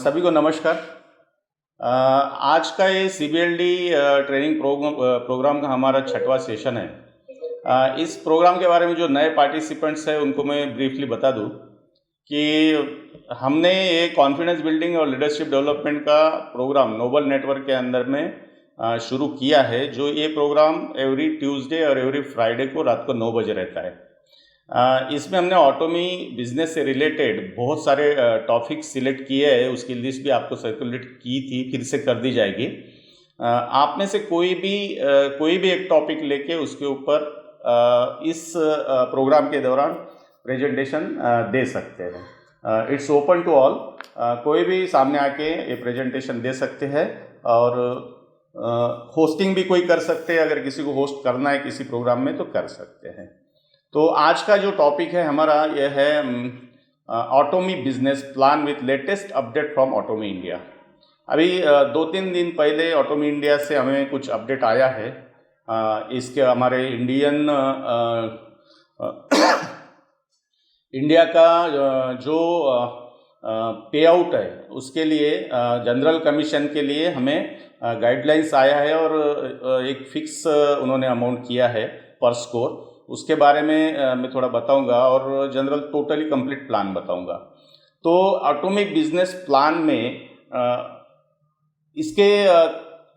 सभी को नमस्कार। आज का ये सीबीएलडी ट्रेनिंग प्रोग्राम का हमारा 6वां सेशन है। इस प्रोग्राम के बारे में जो नए पार्टिसिपेंट्स हैं उनको मैं ब्रीफली बता दूं कि हमने ये कॉन्फिडेंस बिल्डिंग और लीडरशिप डेवलपमेंट का प्रोग्राम नोबल नेटवर्क के अंदर में शुरू किया है। जो ये प्रोग्राम एवरी ट्यूसडे और एवरी फ्राइडे को रात को 9 बजे रहता है। इसमें हमने ऑटोमी बिजनेस से रिलेटेड बहुत सारे टॉपिक सिलेक्ट किए हैं। उसकी लिस्ट भी आपको सर्कुलेट की थी, फिर से कर दी जाएगी। आप में से कोई भी एक टॉपिक लेके उसके ऊपर इस प्रोग्राम के दौरान प्रेजेंटेशन दे सकते हैं। It's open to all. कोई भी सामने आके ये प्रेजेंटेशन दे सकते हैं और होस्टिंग भी कोई कर सकते हैं। अगर किसी को होस्ट करना है किसी प्रोग्राम में तो कर सकते हैं। तो आज का जो टॉपिक है हमारा यह है otomy business plan with latest update from otomy India. अभी 2-3 दिन पहले ऑटोमी इंडिया से हमें कुछ अपडेट आया है। इसके हमारे इंडिया का जो पे आउट है उसके लिए जनरल कमीशन के लिए हमें गाइडलाइंस आया है और एक फिक्स उन्होंने अमाउंट किया है पर स्कोर। उसके बारे में मैं थोड़ा बताऊंगा और जनरल टोटली कंप्लीट प्लान बताऊंगा। तो ऑटोमिक बिजनेस प्लान में इसके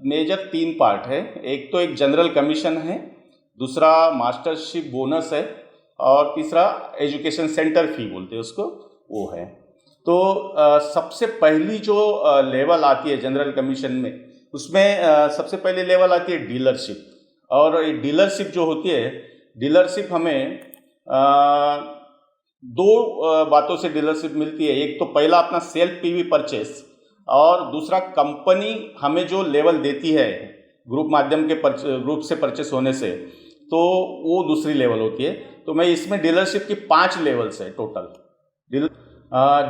मेजर 3 पार्ट है। एक तो एक जनरल कमीशन है, दूसरा मास्टरशिप बोनस है और तीसरा एजुकेशन सेंटर फी बोलते हैं उसको, वो है। तो सबसे पहली जो लेवल आती है जनरल कमीशन में, उसमें सबसे पहली लेवल आती है डीलरशिप। और ये डीलरशिप जो होती है, डीलरशिप हमें 2 बातों से डीलरशिप मिलती है। एक तो पहला अपना सेल्फ पीवी परचेस और दूसरा कंपनी हमें जो लेवल देती है ग्रुप माध्यम के ग्रुप से परचेस होने से, तो वो दूसरी लेवल होती है। तो मैं इसमें डीलरशिप की 5 लेवल्स है टोटल।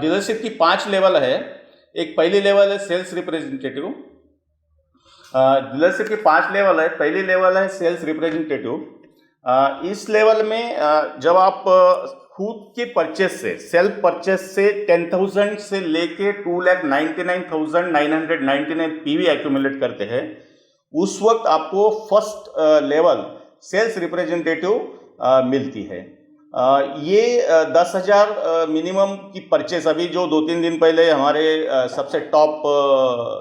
डीलरशिप की 5 लेवल है। एक पहली लेवल है सेल्स रिप्रेजेंटेटिव। डीलरशिप की 5 लेवल है। पहली लेवल है सेल्स रिप्रेजेंटेटिव। इस लेवल में जब आप खुद के परचेस से, सेल्फ परचेस से 10,000 से लेके 2,99,999 पीवी एक्यूमुलेट करते हैं, उस वक्त आपको फर्स्ट लेवल सेल्स रिप्रेजेंटेटिव मिलती है। ये 10,000 मिनिमम की परचेस, अभी जो 2-3 दिन पहले हमारे सबसे टॉप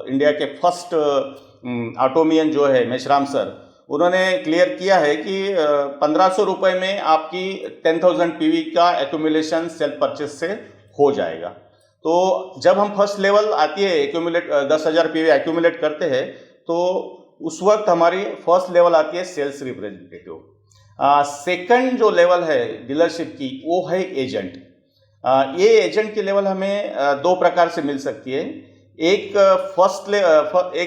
इंडिया के फर्स्ट ऑटोमियन जो है मेश्राम सर, उन्होंने क्लियर किया है कि 1,500 रुपये में आपकी 10,000 पीवी का एक्यूमुलेशन सेल्फ परचेस से हो जाएगा। तो जब हम फर्स्ट लेवल आती है एक्यूमुलेट 10,000 पीवी एक्यूमुलेट करते हैं, तो उस वक्त हमारी फर्स्ट लेवल आती है सेल्स रिप्रेजेंटेटिव। सेकंड जो लेवल है डीलरशिप की, वो है एजेंट। ये एजेंट की लेवल हमें 2 प्रकार से मिल सकती है। एक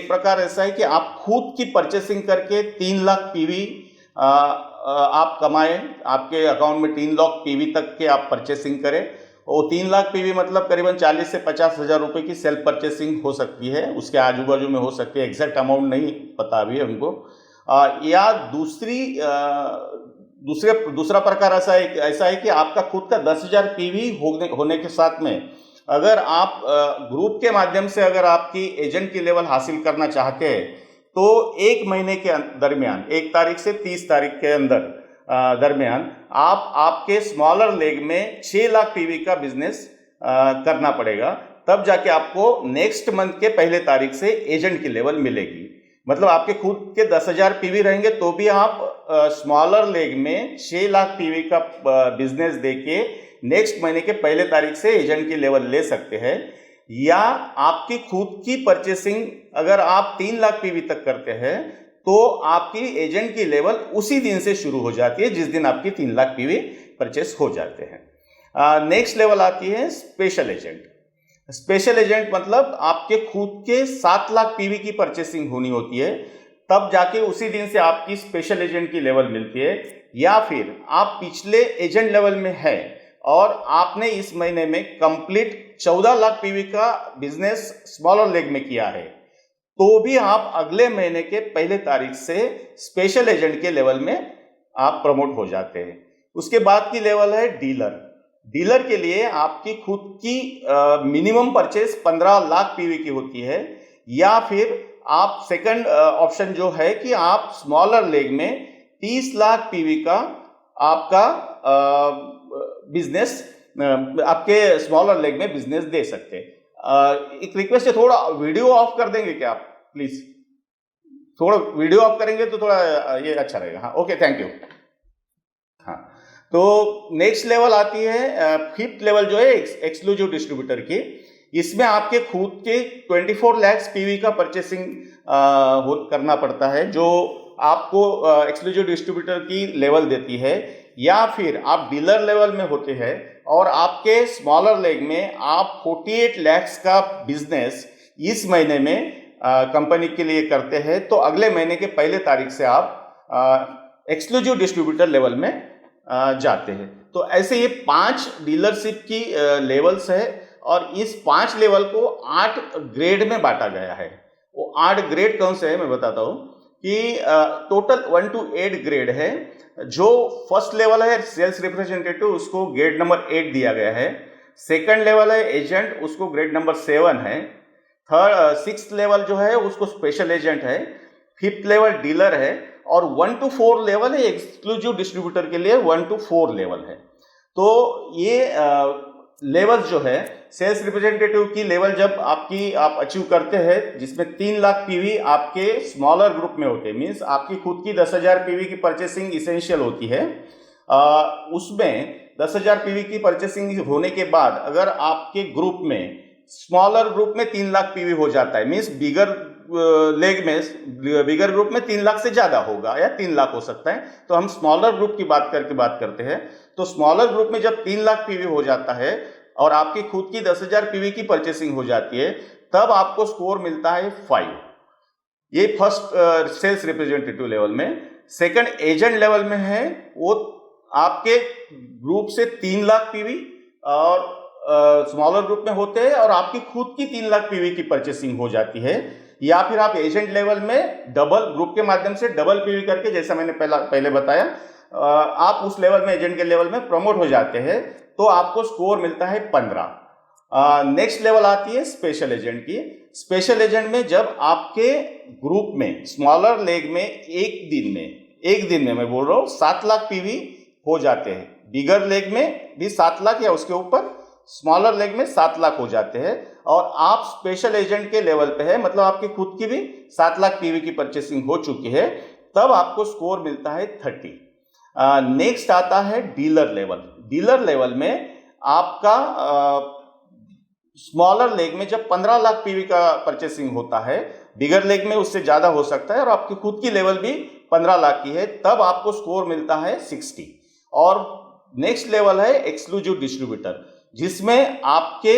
प्रकार ऐसा है कि आप खुद की परचेसिंग करके 3 लाख पीवी आप कमाएं, आपके अकाउंट में 3 लाख पीवी तक के आप परचेसिंग करें। और 3 लाख पीवी मतलब करीबन 40 से 50 हज़ार रुपये की सेल्फ परचेसिंग हो सकती है, उसके आजू बाजू में हो सकती है, एग्जैक्ट अमाउंट नहीं पता अभी हमको। या दूसरा प्रकार ऐसा है कि आपका खुद का 10,000 पीवी होने के साथ में अगर आप ग्रुप के माध्यम से अगर आपकी एजेंट की लेवल हासिल करना चाहते हैं, तो 1 महीने के दरमियान 1 तारीख से 30 तारीख के अंदर दरमियान आप आपके स्मॉलर लेग में 6 लाख पीवी का बिजनेस करना पड़ेगा। तब जाके आपको नेक्स्ट मंथ के पहले तारीख से एजेंट की लेवल मिलेगी। मतलब आपके खुद के 10,000 पीवी रहेंगे तो भी आप स्मॉलर लेग में 6 लाख पीवी का बिजनेस देके नेक्स्ट महीने के पहले तारीख से एजेंट की लेवल ले सकते हैं। या आपकी खुद की परचेसिंग अगर आप 3 लाख पीवी तक करते हैं, तो आपकी एजेंट की लेवल उसी दिन से शुरू हो जाती है जिस दिन आपकी 3 लाख पीवी परचेस हो जाते हैं। नेक्स्ट लेवल आती है स्पेशल एजेंट। स्पेशल एजेंट मतलब आपके खुद के 7 लाख पीवी की परचेसिंग होनी होती है, तब जाके उसी दिन से आपकी स्पेशल एजेंट की लेवल मिलती है। या फिर आप पिछले एजेंट लेवल में है और आपने इस महीने में कंप्लीट 14 लाख पीवी का बिजनेस स्मॉलर लेग में किया है, तो भी आप अगले महीने के पहले तारीख से स्पेशल एजेंट के लेवल में आप प्रमोट हो जाते हैं। उसके बाद की लेवल है डीलर। डीलर के लिए आपकी खुद की मिनिमम परचेस 15 लाख पीवी की होती है, या फिर आप सेकंड ऑप्शन जो है कि आप स्मॉलर लेग में 30 लाख पीवी का आपका बिजनेस आपके स्मॉलर लेग में बिजनेस दे सकते हैं। एक रिक्वेस्ट है, थोड़ा वीडियो ऑफ कर देंगे क्या आप प्लीज? थोड़ा वीडियो ऑफ करेंगे तो थोड़ा ये अच्छा रहेगा। हाँ, ओके, थैंक यू। हाँ, तो नेक्स्ट लेवल आती है फिफ्थ लेवल जो है एक्सक्लूसिव डिस्ट्रीब्यूटर की। इसमें आपके खुद के 24 लाख पीवी का परचेसिंग करना पड़ता है, जो आपको एक्सक्लूसिव डिस्ट्रीब्यूटर की लेवल देती है, या फिर आप डीलर लेवल में होते हैं और आपके स्मॉलर लेग में आप 48 लाख का बिजनेस इस महीने में कंपनी के लिए करते हैं, तो अगले महीने के पहले तारीख से आप एक्सक्लूसिव डिस्ट्रीब्यूटर लेवल में जाते हैं। तो ऐसे ये 5 डीलरशिप की लेवल्स है, और इस 5 लेवल को 8 ग्रेड में बांटा गया है। वो 8 ग्रेड कौन से है मैं बताता हूँ कि टोटल 1 to 8 ग्रेड है। जो फर्स्ट लेवल है सेल्स रिप्रेजेंटेटिव, उसको ग्रेड नंबर 8 दिया गया है। सेकंड लेवल है एजेंट, उसको ग्रेड नंबर 7 है। सिक्स्थ लेवल जो है उसको स्पेशल एजेंट है। फिफ्थ लेवल डीलर है, और 1 to 4 लेवल है एक्सक्लूसिव डिस्ट्रीब्यूटर के लिए 1 to 4 लेवल है। तो ये लेवल जो है सेल्स रिप्रेजेंटेटिव की लेवल जब आप अचीव करते हैं, जिसमें 3 लाख पीवी आपके स्मॉलर ग्रुप में होते हैं, मीन्स आपकी खुद की 10,000 पीवी की परचेसिंग इसेंशियल होती है। उसमें 10,000 पीवी की परचेसिंग होने के बाद अगर आपके ग्रुप में स्मॉलर ग्रुप में 3 लाख पीवी हो जाता है, मीन्स बिगर लेग में बिगर ग्रुप में 3 लाख से ज्यादा होगा या 3 लाख हो सकता है, तो हम स्मॉलर ग्रुप की बात करते हैं। तो स्मॉलर ग्रुप में जब 3 लाख पीवी हो जाता है और आपकी खुद की 10,000 पीवी की परचेसिंग हो जाती है, तब आपको स्कोर मिलता है 5। ये फर्स्ट सेल्स रिप्रेजेंटेटिव लेवल में। सेकंड एजेंट लेवल में है, वो आपके ग्रुप से 3 लाख पीवी और स्मॉलर ग्रुप में होते हैं और आपकी खुद की 3 लाख पीवी की परचेसिंग हो जाती है, या फिर आप एजेंट लेवल में डबल ग्रुप के माध्यम से डबल पीवी करके, जैसा मैंने पहले बताया, आप उस लेवल में एजेंट के लेवल में प्रमोट हो जाते हैं, तो आपको स्कोर मिलता है 15। नेक्स्ट लेवल आती है स्पेशल एजेंट की। स्पेशल एजेंट में जब आपके ग्रुप में स्मॉलर लेग में एक दिन में मैं बोल रहा हूँ 7 लाख पीवी हो जाते हैं, बिगर लेग में भी 7 लाख या उसके ऊपर, स्मॉलर लेग में 7 लाख हो जाते हैं, और आप स्पेशल एजेंट के लेवल पे है, मतलब आपकी खुद की भी 7 लाख पीवी की परचेसिंग हो चुकी है, तब आपको स्कोर मिलता है 30। नेक्स्ट आता है डीलर लेवल। डीलर लेवल में आपका स्मॉलर लेग में जब 15 लाख पीवी का परचेसिंग होता है, बिगर लेग में उससे ज्यादा हो सकता है, और आपकी खुद की लेवल भी 15 लाख की है, तब आपको स्कोर मिलता है 60। और नेक्स्ट लेवल है एक्सक्लूसिव डिस्ट्रीब्यूटर, जिसमें आपके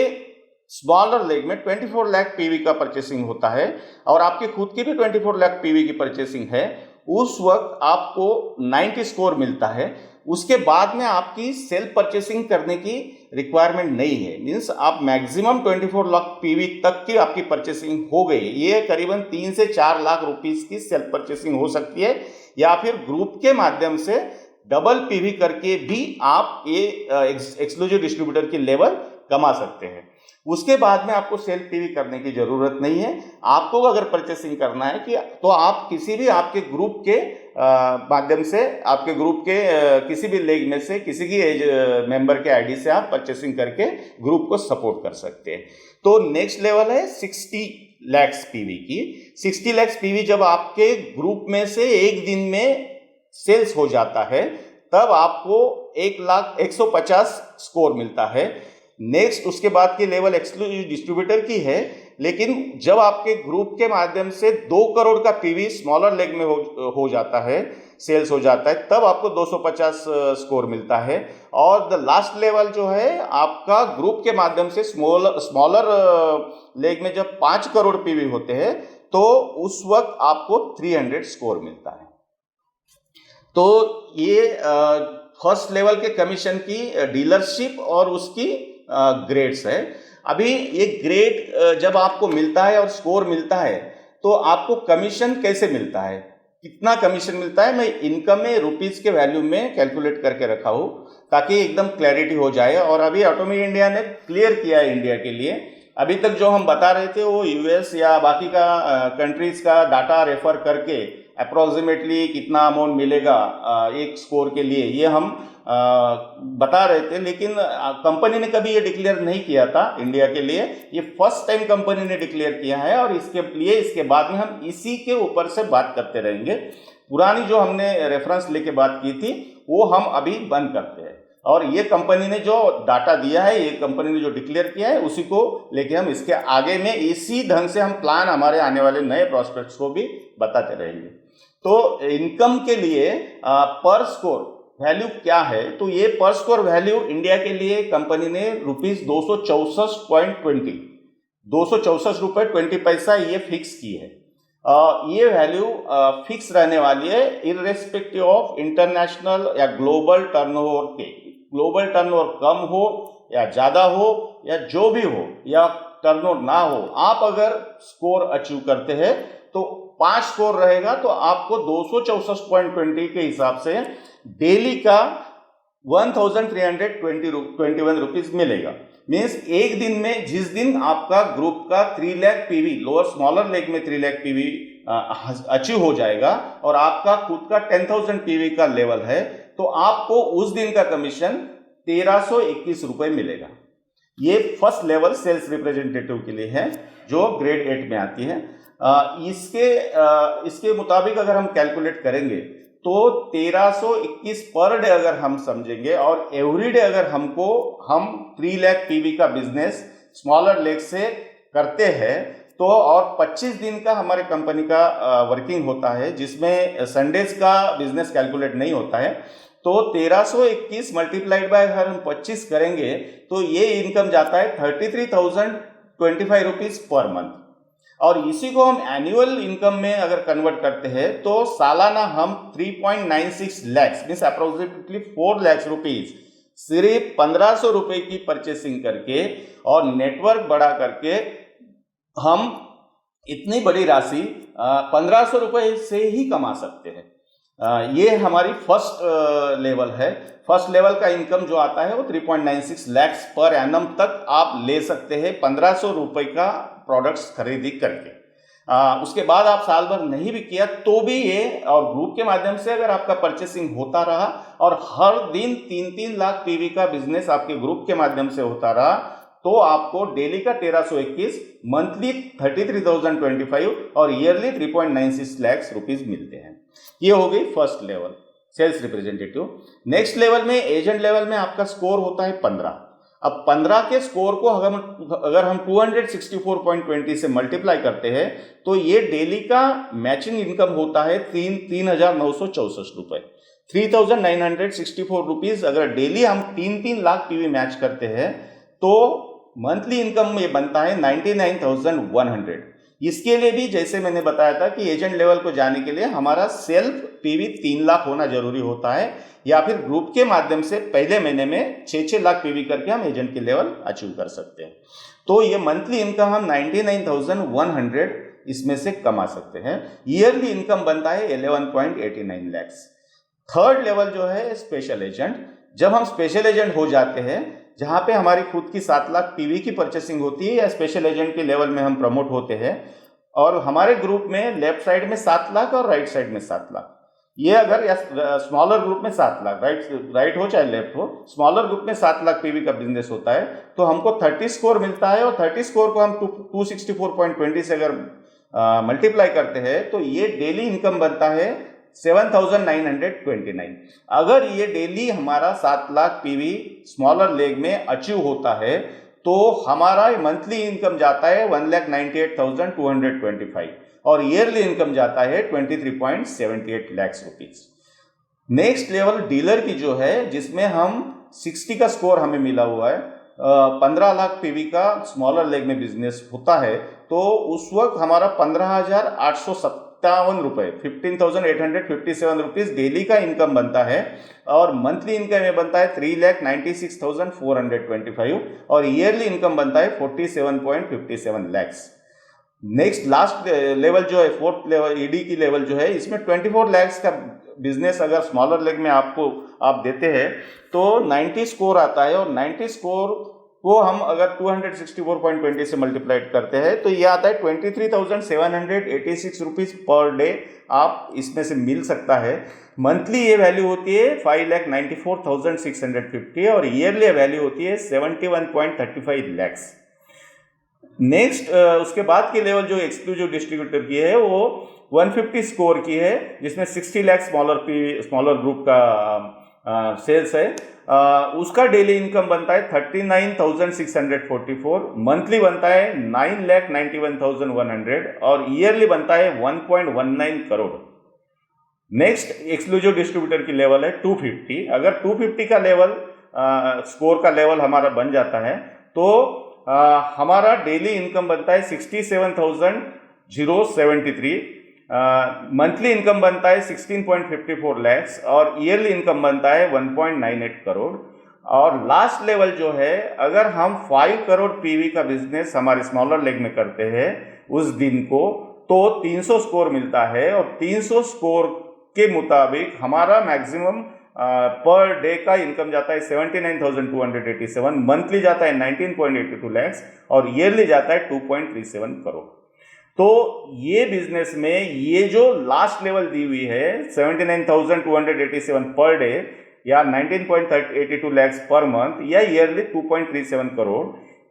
स्मॉलर लेग में 24 लाख पीवी का परचेसिंग होता है और आपकी खुद की भी 24 लाख पीवी की परचेसिंग है। उस वक्त आपको 90 स्कोर मिलता है। उसके बाद में आपकी सेल्फ परचेसिंग करने की रिक्वायरमेंट नहीं है, मीन्स आप मैक्सिमम 24 लाख पीवी तक की आपकी परचेसिंग हो गई। ये करीबन 3 से 4 लाख रुपीस की सेल्फ परचेसिंग हो सकती है, या फिर ग्रुप के माध्यम से डबल पीवी करके भी आप ये एक्सक्लूसिव डिस्ट्रीब्यूटर की लेवल कमा सकते हैं। उसके बाद में आपको सेल्फ पीवी करने की जरूरत नहीं है। आपको अगर परचेसिंग करना है कि तो आप किसी भी आपके ग्रुप के माध्यम से, आपके ग्रुप के किसी भी लेग में से किसी की मेंबर के आईडी से आप परचेसिंग करके ग्रुप को सपोर्ट कर सकते हैं। तो नेक्स्ट लेवल है 60 लाख पीवी की। 60 लाख पीवी जब आपके ग्रुप में से एक दिन में सेल्स हो जाता है, तब आपको 1,150 स्कोर मिलता है। नेक्स्ट उसके बाद की लेवल एक्सक्लूसिव डिस्ट्रीब्यूटर की है, लेकिन जब आपके ग्रुप के माध्यम से 2 करोड़ का पीवी स्मॉलर लेग में हो जाता है, सेल्स हो जाता है, तब आपको 250 स्कोर मिलता है। और द लास्ट लेवल जो है आपका ग्रुप के माध्यम से स्मॉलर लेग में जब 5 करोड़ पीवी होते हैं, तो उस वक्त आपको 300 स्कोर मिलता है। तो ये फर्स्ट लेवल के कमीशन की डीलरशिप और उसकी ग्रेड्स है। अभी ये ग्रेड जब आपको मिलता है और स्कोर मिलता है, तो आपको कमीशन कैसे मिलता है, कितना कमीशन मिलता है, मैं इनकम में रुपीस के वैल्यू में कैलकुलेट करके रखा हूँ, ताकि एकदम क्लैरिटी हो जाए। और अभी एटॉमिक इंडिया ने क्लियर किया है इंडिया के लिए। अभी तक जो हम बता रहे थे वो यूएस या बाकी का कंट्रीज का डाटा रेफर करके अप्रोक्सीमेटली कितना अमाउंट मिलेगा एक स्कोर के लिए, ये हम बता रहे थे। लेकिन कंपनी ने कभी ये डिक्लेयर नहीं किया था इंडिया के लिए, ये फर्स्ट टाइम कंपनी ने डिक्लेयर किया है। और इसके लिए इसके बाद में हम इसी के ऊपर से बात करते रहेंगे। पुरानी जो हमने रेफरेंस लेके बात की थी वो हम अभी बंद करते हैं, और ये कंपनी ने जो डाटा दिया है, ये कंपनी ने जो डिक्लेयर किया है, उसी को लेके हम इसके आगे में इसी ढंग से हम प्लान हमारे आने वाले नए प्रॉस्पेक्ट्स को भी बताते रहेंगे। तो इनकम के लिए पर स्कोर वैल्यू क्या है, तो ये पर स्कोर वैल्यू इंडिया के लिए कंपनी ने ₹264.20 ₹264.20 ये फिक्स की है। ये वैल्यू फिक्स रहने वाली है इररेस्पेक्टिव ऑफ इंटरनेशनल या ग्लोबल टर्नओवर के। ग्लोबल टर्नओवर कम हो या ज़्यादा हो या जो भी हो या टर्नओवर ना हो, आप अगर स्कोर अचीव करते हैं तो 5 स्कोर रहेगा तो आपको 264.20 के हिसाब से डेली का 1321 रुपीज मिलेगा। मीन्स एक दिन में, जिस दिन आपका ग्रुप का 3 lakh PV lower smaller leg में 3 लाख पीवी अचीव हो जाएगा और आपका खुद का 10,000 पीवी का लेवल है, तो आपको उस दिन का कमीशन 1321 रुपए मिलेगा। ये फर्स्ट लेवल सेल्स रिप्रेजेंटेटिव के लिए है जो ग्रेड 8 में आती है। इसके मुताबिक अगर हम कैलकुलेट करेंगे तो 1321 पर डे अगर हम समझेंगे, और एवरी डे अगर हम 3 लाख पीवी का बिजनेस स्मॉलर लेग से करते हैं तो, और 25 दिन का हमारे कंपनी का वर्किंग होता है जिसमें संडेज का बिजनेस कैलकुलेट नहीं होता है, तो 1321 मल्टीप्लाइड बाय अगर हम 25 करेंगे तो ये इनकम जाता है 33,025 रुपीज पर मंथ। और इसी को हम एनुअल इनकम में अगर कन्वर्ट करते हैं तो सालाना हम 3.96 lakhs means approximately 4 lakh rupees सिर्फ 1500 रुपए की परचेसिंग करके और नेटवर्क बढ़ा करके हम इतनी बड़ी राशि 1500 रुपए से ही कमा सकते हैं। ये हमारी फर्स्ट लेवल है। फर्स्ट लेवल का इनकम जो आता है वो 3.96 लैक्स पर एनम तक आप ले सकते हैं 1500 रुपए का प्रोडक्ट्स खरीदी करके। उसके बाद आप साल भर नहीं भी किया तो भी ये, और ग्रुप के माध्यम से अगर आपका परचेसिंग होता रहा और हर दिन 3-3 लाख पीवी का बिजनेस आपके ग्रुप के माध्यम से होता रहा, तो आपको डेली का 1321, मंथली 33,025 और ईयरली 3.96 लाख रुपीज मिलते हैं। ये हो गई first level sales representative. Next level में, एजेंट लेवल में आपका स्कोर होता है 15। अब 15 के स्कोर को अगर हम 264.20 से मल्टीप्लाई करते हैं तो ये डेली का मैचिंग इनकम होता है 3,964 रुपए, 3,964 रुपीज। अगर डेली हम 3-3 लाख पीवी मैच करते हैं तो मंथली इनकम ये बनता है 99,100। इसके लिए भी जैसे मैंने बताया था कि एजेंट लेवल को जाने के लिए हमारा सेल्फ पीवी 3 लाख होना जरूरी होता है, या फिर ग्रुप के माध्यम से पहले महीने में 6-6 लाख पीवी करके हम एजेंट के लेवल अचीव कर सकते हैं। तो ये मंथली इनकम हम 99,100 इसमें से कमा सकते हैं। ईयरली इनकम बनता है 11.89 लैक्स। थर्ड लेवल जो है स्पेशल एजेंट। जब हम स्पेशल एजेंट हो जाते हैं, जहां पे हमारी खुद की 7 लाख पीवी की परचेसिंग होती है या स्पेशल एजेंट के लेवल में हम प्रमोट होते हैं, और हमारे ग्रुप में लेफ्ट साइड में 7 लाख और राइट साइड में 7 लाख, ये अगर या स्मॉलर ग्रुप में 7 लाख, राइट हो चाहे लेफ्ट हो, स्मॉलर ग्रुप में 7 लाख पीवी का बिजनेस होता है, तो हमको 30 स्कोर मिलता है। और 30 स्कोर को हम 264.20 से अगर मल्टीप्लाई करते हैं तो ये डेली इनकम बनता है 7,929। अगर ये डेली हमारा 7 लाख पीवी स्मॉलर लेग में अचीव होता है तो हमारा मंथली इनकम जाता है 1,98,225 और ईयरली इनकम जाता है 23.78 lakh rupees. Next level dealer की जो है, जिसमें हम 60 का स्कोर हमें मिला हुआ है, 15 लाख पीवी का स्मॉलर लेग में बिजनेस होता है, तो उस वक्त हमारा 15,857 रुपए 15,857 रुपीज डेली का इनकम बनता है, और मंथली इनकम में बनता है 3,96,425 और ईयरली इनकम बनता है 47.57 लैक्स। नेक्स्ट लास्ट लेवल जो है, फोर्थ लेवल ईडी की लेवल जो है, इसमें 24 लैक्स का बिजनेस अगर स्मॉलर लेग में आपको आप देते हैं तो 90 स्कोर आता है, और 90 स्कोर को हम अगर 264.20 से मल्टीप्लाइड करते हैं तो ये आता है 23,786 रुपीज़ पर डे आप इसमें से मिल सकता है। मंथली ये वैल्यू होती है 5,94,650 और ईयरली वैल्यू होती है 71.35 लैक्स। नेक्स्ट उसके बाद की लेवल जो एक्सक्लूसिव डिस्ट्रीब्यूटर की है वो 150 स्कोर की है, जिसमें 60 लाख स्मॉलर ग्रुप का सेल्स है। उसका डेली इनकम बनता है 39,644, मंथली बनता है 9,91,100 और ईयरली बनता है 1.19 करोड़। नेक्स्ट एक्सक्लूसिव डिस्ट्रीब्यूटर की लेवल है 250। अगर 250 का लेवल स्कोर का लेवल हमारा बन जाता है तो हमारा डेली इनकम बनता है 67,073, मंथली इनकम बनता है 16.54 लैक्स और ईयरली इनकम बनता है 1.98 करोड़। और लास्ट लेवल जो है, अगर हम 5 करोड़ पीवी का बिजनेस हमारे स्मॉलर लेग में करते हैं उस दिन को, तो 300 स्कोर मिलता है और 300 स्कोर के मुताबिक हमारा मैक्सिमम पर डे का इनकम जाता है 79,287, मंथली जाता है 19.82 लैक्स और ईयरली जाता है 2.37 करोड़। तो ये बिजनेस में ये जो लास्ट लेवल दी हुई है 79,287 पर डे या 19.82 लैक्स पर मंथ या ईयरली 2.37 करोड़,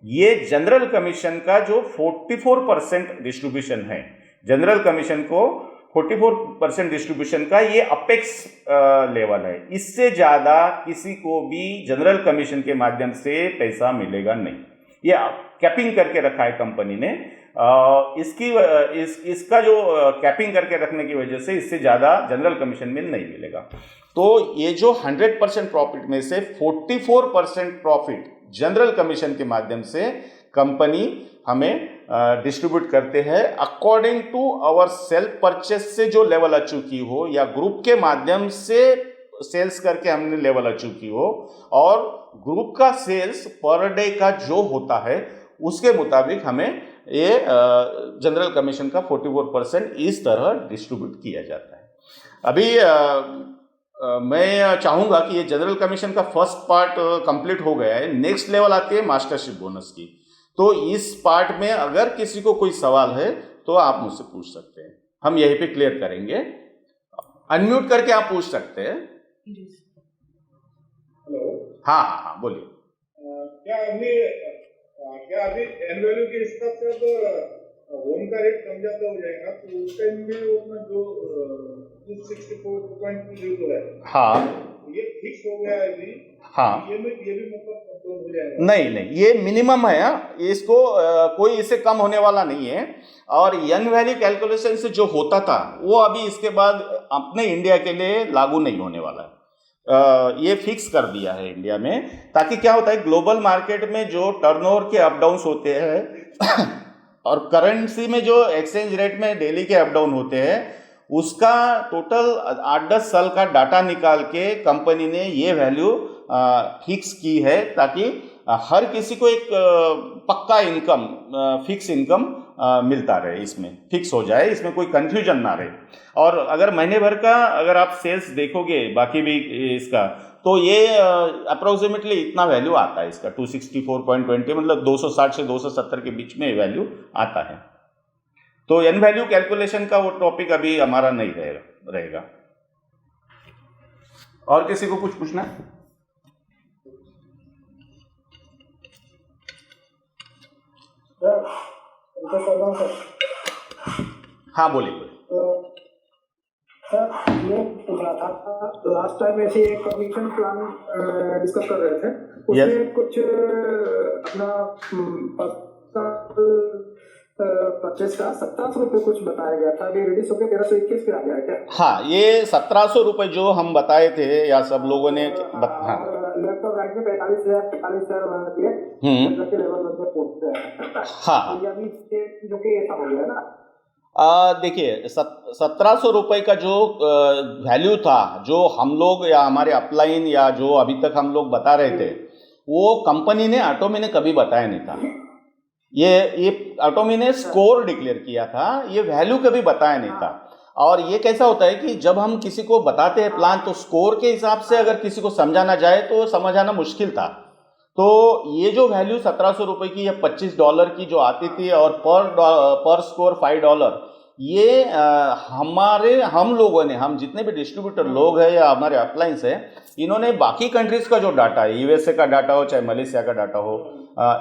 ये जनरल कमीशन का जो 44% डिस्ट्रीब्यूशन है, जनरल कमीशन को 44% डिस्ट्रीब्यूशन का ये अपेक्स लेवल है। इससे ज़्यादा किसी को भी जनरल कमीशन के माध्यम से पैसा मिलेगा नहीं। ये कैपिंग करके रखा है कंपनी ने। इसका जो कैपिंग करके रखने की वजह से इससे ज़्यादा जनरल कमीशन में नहीं मिलेगा। तो ये जो 100% प्रॉफिट में से 44% प्रॉफिट जनरल कमीशन के माध्यम से कंपनी हमें डिस्ट्रीब्यूट करते हैं according to our self purchase से जो लेवल अचीव की हो या ग्रुप के माध्यम से सेल्स करके हमने लेवल अचीव की हो, और ग्रुप का सेल्स पर डे का जो होता है उसके मुताबिक हमें ये जनरल कमीशन का 44% इस तरह डिस्ट्रीब्यूट किया जाता है। अभी मैं चाहूँगा कि ये जनरल कमीशन का फर्स्ट पार्ट कंप्लीट हो गया है। नेक्स्ट लेवल आती है मास्टरशिप बोनस की। तो इस पार्ट में अगर किसी को कोई सवाल है तो आप मुझसे पूछ सकते हैं, हम यहीं पे क्लियर करेंगे। अनम्यूट करके आप पूछ सकते हैं। हेलो। हाँ बोलिए। क्या अभी एन वैल्यू के हिसाब से तो होम का रेट कम ज्यादा हो जाएगा, तो उस टाइम में वो अपना जो 264.20 है, हाँ ये फिक्स हो गया है अभी। हाँ, ये भी मतलब कंट्रोल हो जाएगा? नहीं, ये मिनिमम है। इसको कोई इससे कम होने वाला नहीं है। और यन वैल्यू कैलकुलेशन से जो होता था वो अभी इसके बाद अपने इंडिया के लिए लागू नहीं होने वाला है। ये फिक्स कर दिया है इंडिया में, ताकि क्या होता है ग्लोबल मार्केट में जो टर्नओवर के अप डाउन्स होते हैं और करेंसी में जो एक्सचेंज रेट में डेली के अप डाउन होते हैं, उसका टोटल 8-10 साल का डाटा निकाल के कंपनी ने ये वैल्यू फिक्स की है, ताकि हर किसी को एक पक्का इनकम, फिक्स इनकम मिलता रहे, इसमें फिक्स हो जाए, इसमें कोई कंफ्यूजन ना रहे। और अगर महीने भर का अगर आप सेल्स देखोगे बाकी भी इसका, तो ये अप्रोक्सीमेटली इतना वैल्यू आता है इसका 264.20, मतलब 260 से 270 के बीच में वैल्यू आता है। तो एन वैल्यू कैलकुलेशन का वो टॉपिक अभी हमारा नहीं रहेगा। और किसी को कुछ पूछना है? हाँ बोलिए। सर, ये लास्ट टाइम ऐसे एक कमीशन प्लान डिस्कस कर रहे थे, उसमें कुछ अपना परचेस का 1700 रुपये कुछ बताया गया था, अभी रिड्यूस होकर 1321 पे आ गया क्या? हाँ, ये 1700 रुपये जो हम बताए थे या सब लोगों ने लैपटॉप राइट में 45,000 लेवल में पहुंचते हैं। हाँ, जो कि ऐसा हो गया ना। देखिए 1700 रुपये का जो वैल्यू था, जो हम लोग या हमारे अपलाइन या जो अभी तक हम लोग बता रहे थे, वो कंपनी ने एटोमी ने कभी बताया नहीं था। ये एटोमी ने स्कोर डिक्लेयर किया था, ये वैल्यू कभी बताया नहीं था। और ये कैसा होता है कि जब हम किसी को बताते हैं प्लान तो स्कोर के हिसाब से अगर किसी को समझाना जाए तो समझाना मुश्किल था। तो ये जो वैल्यू 1700 रुपये की या $25 की जो आती थी और पर स्कोर $5, ये हम लोगों ने, हम जितने भी डिस्ट्रीब्यूटर लोग हैं या हमारे अपलाइंस है, इन्होंने बाकी कंट्रीज का जो डाटा है, यूएसए का डाटा हो चाहे मलेशिया का डाटा हो,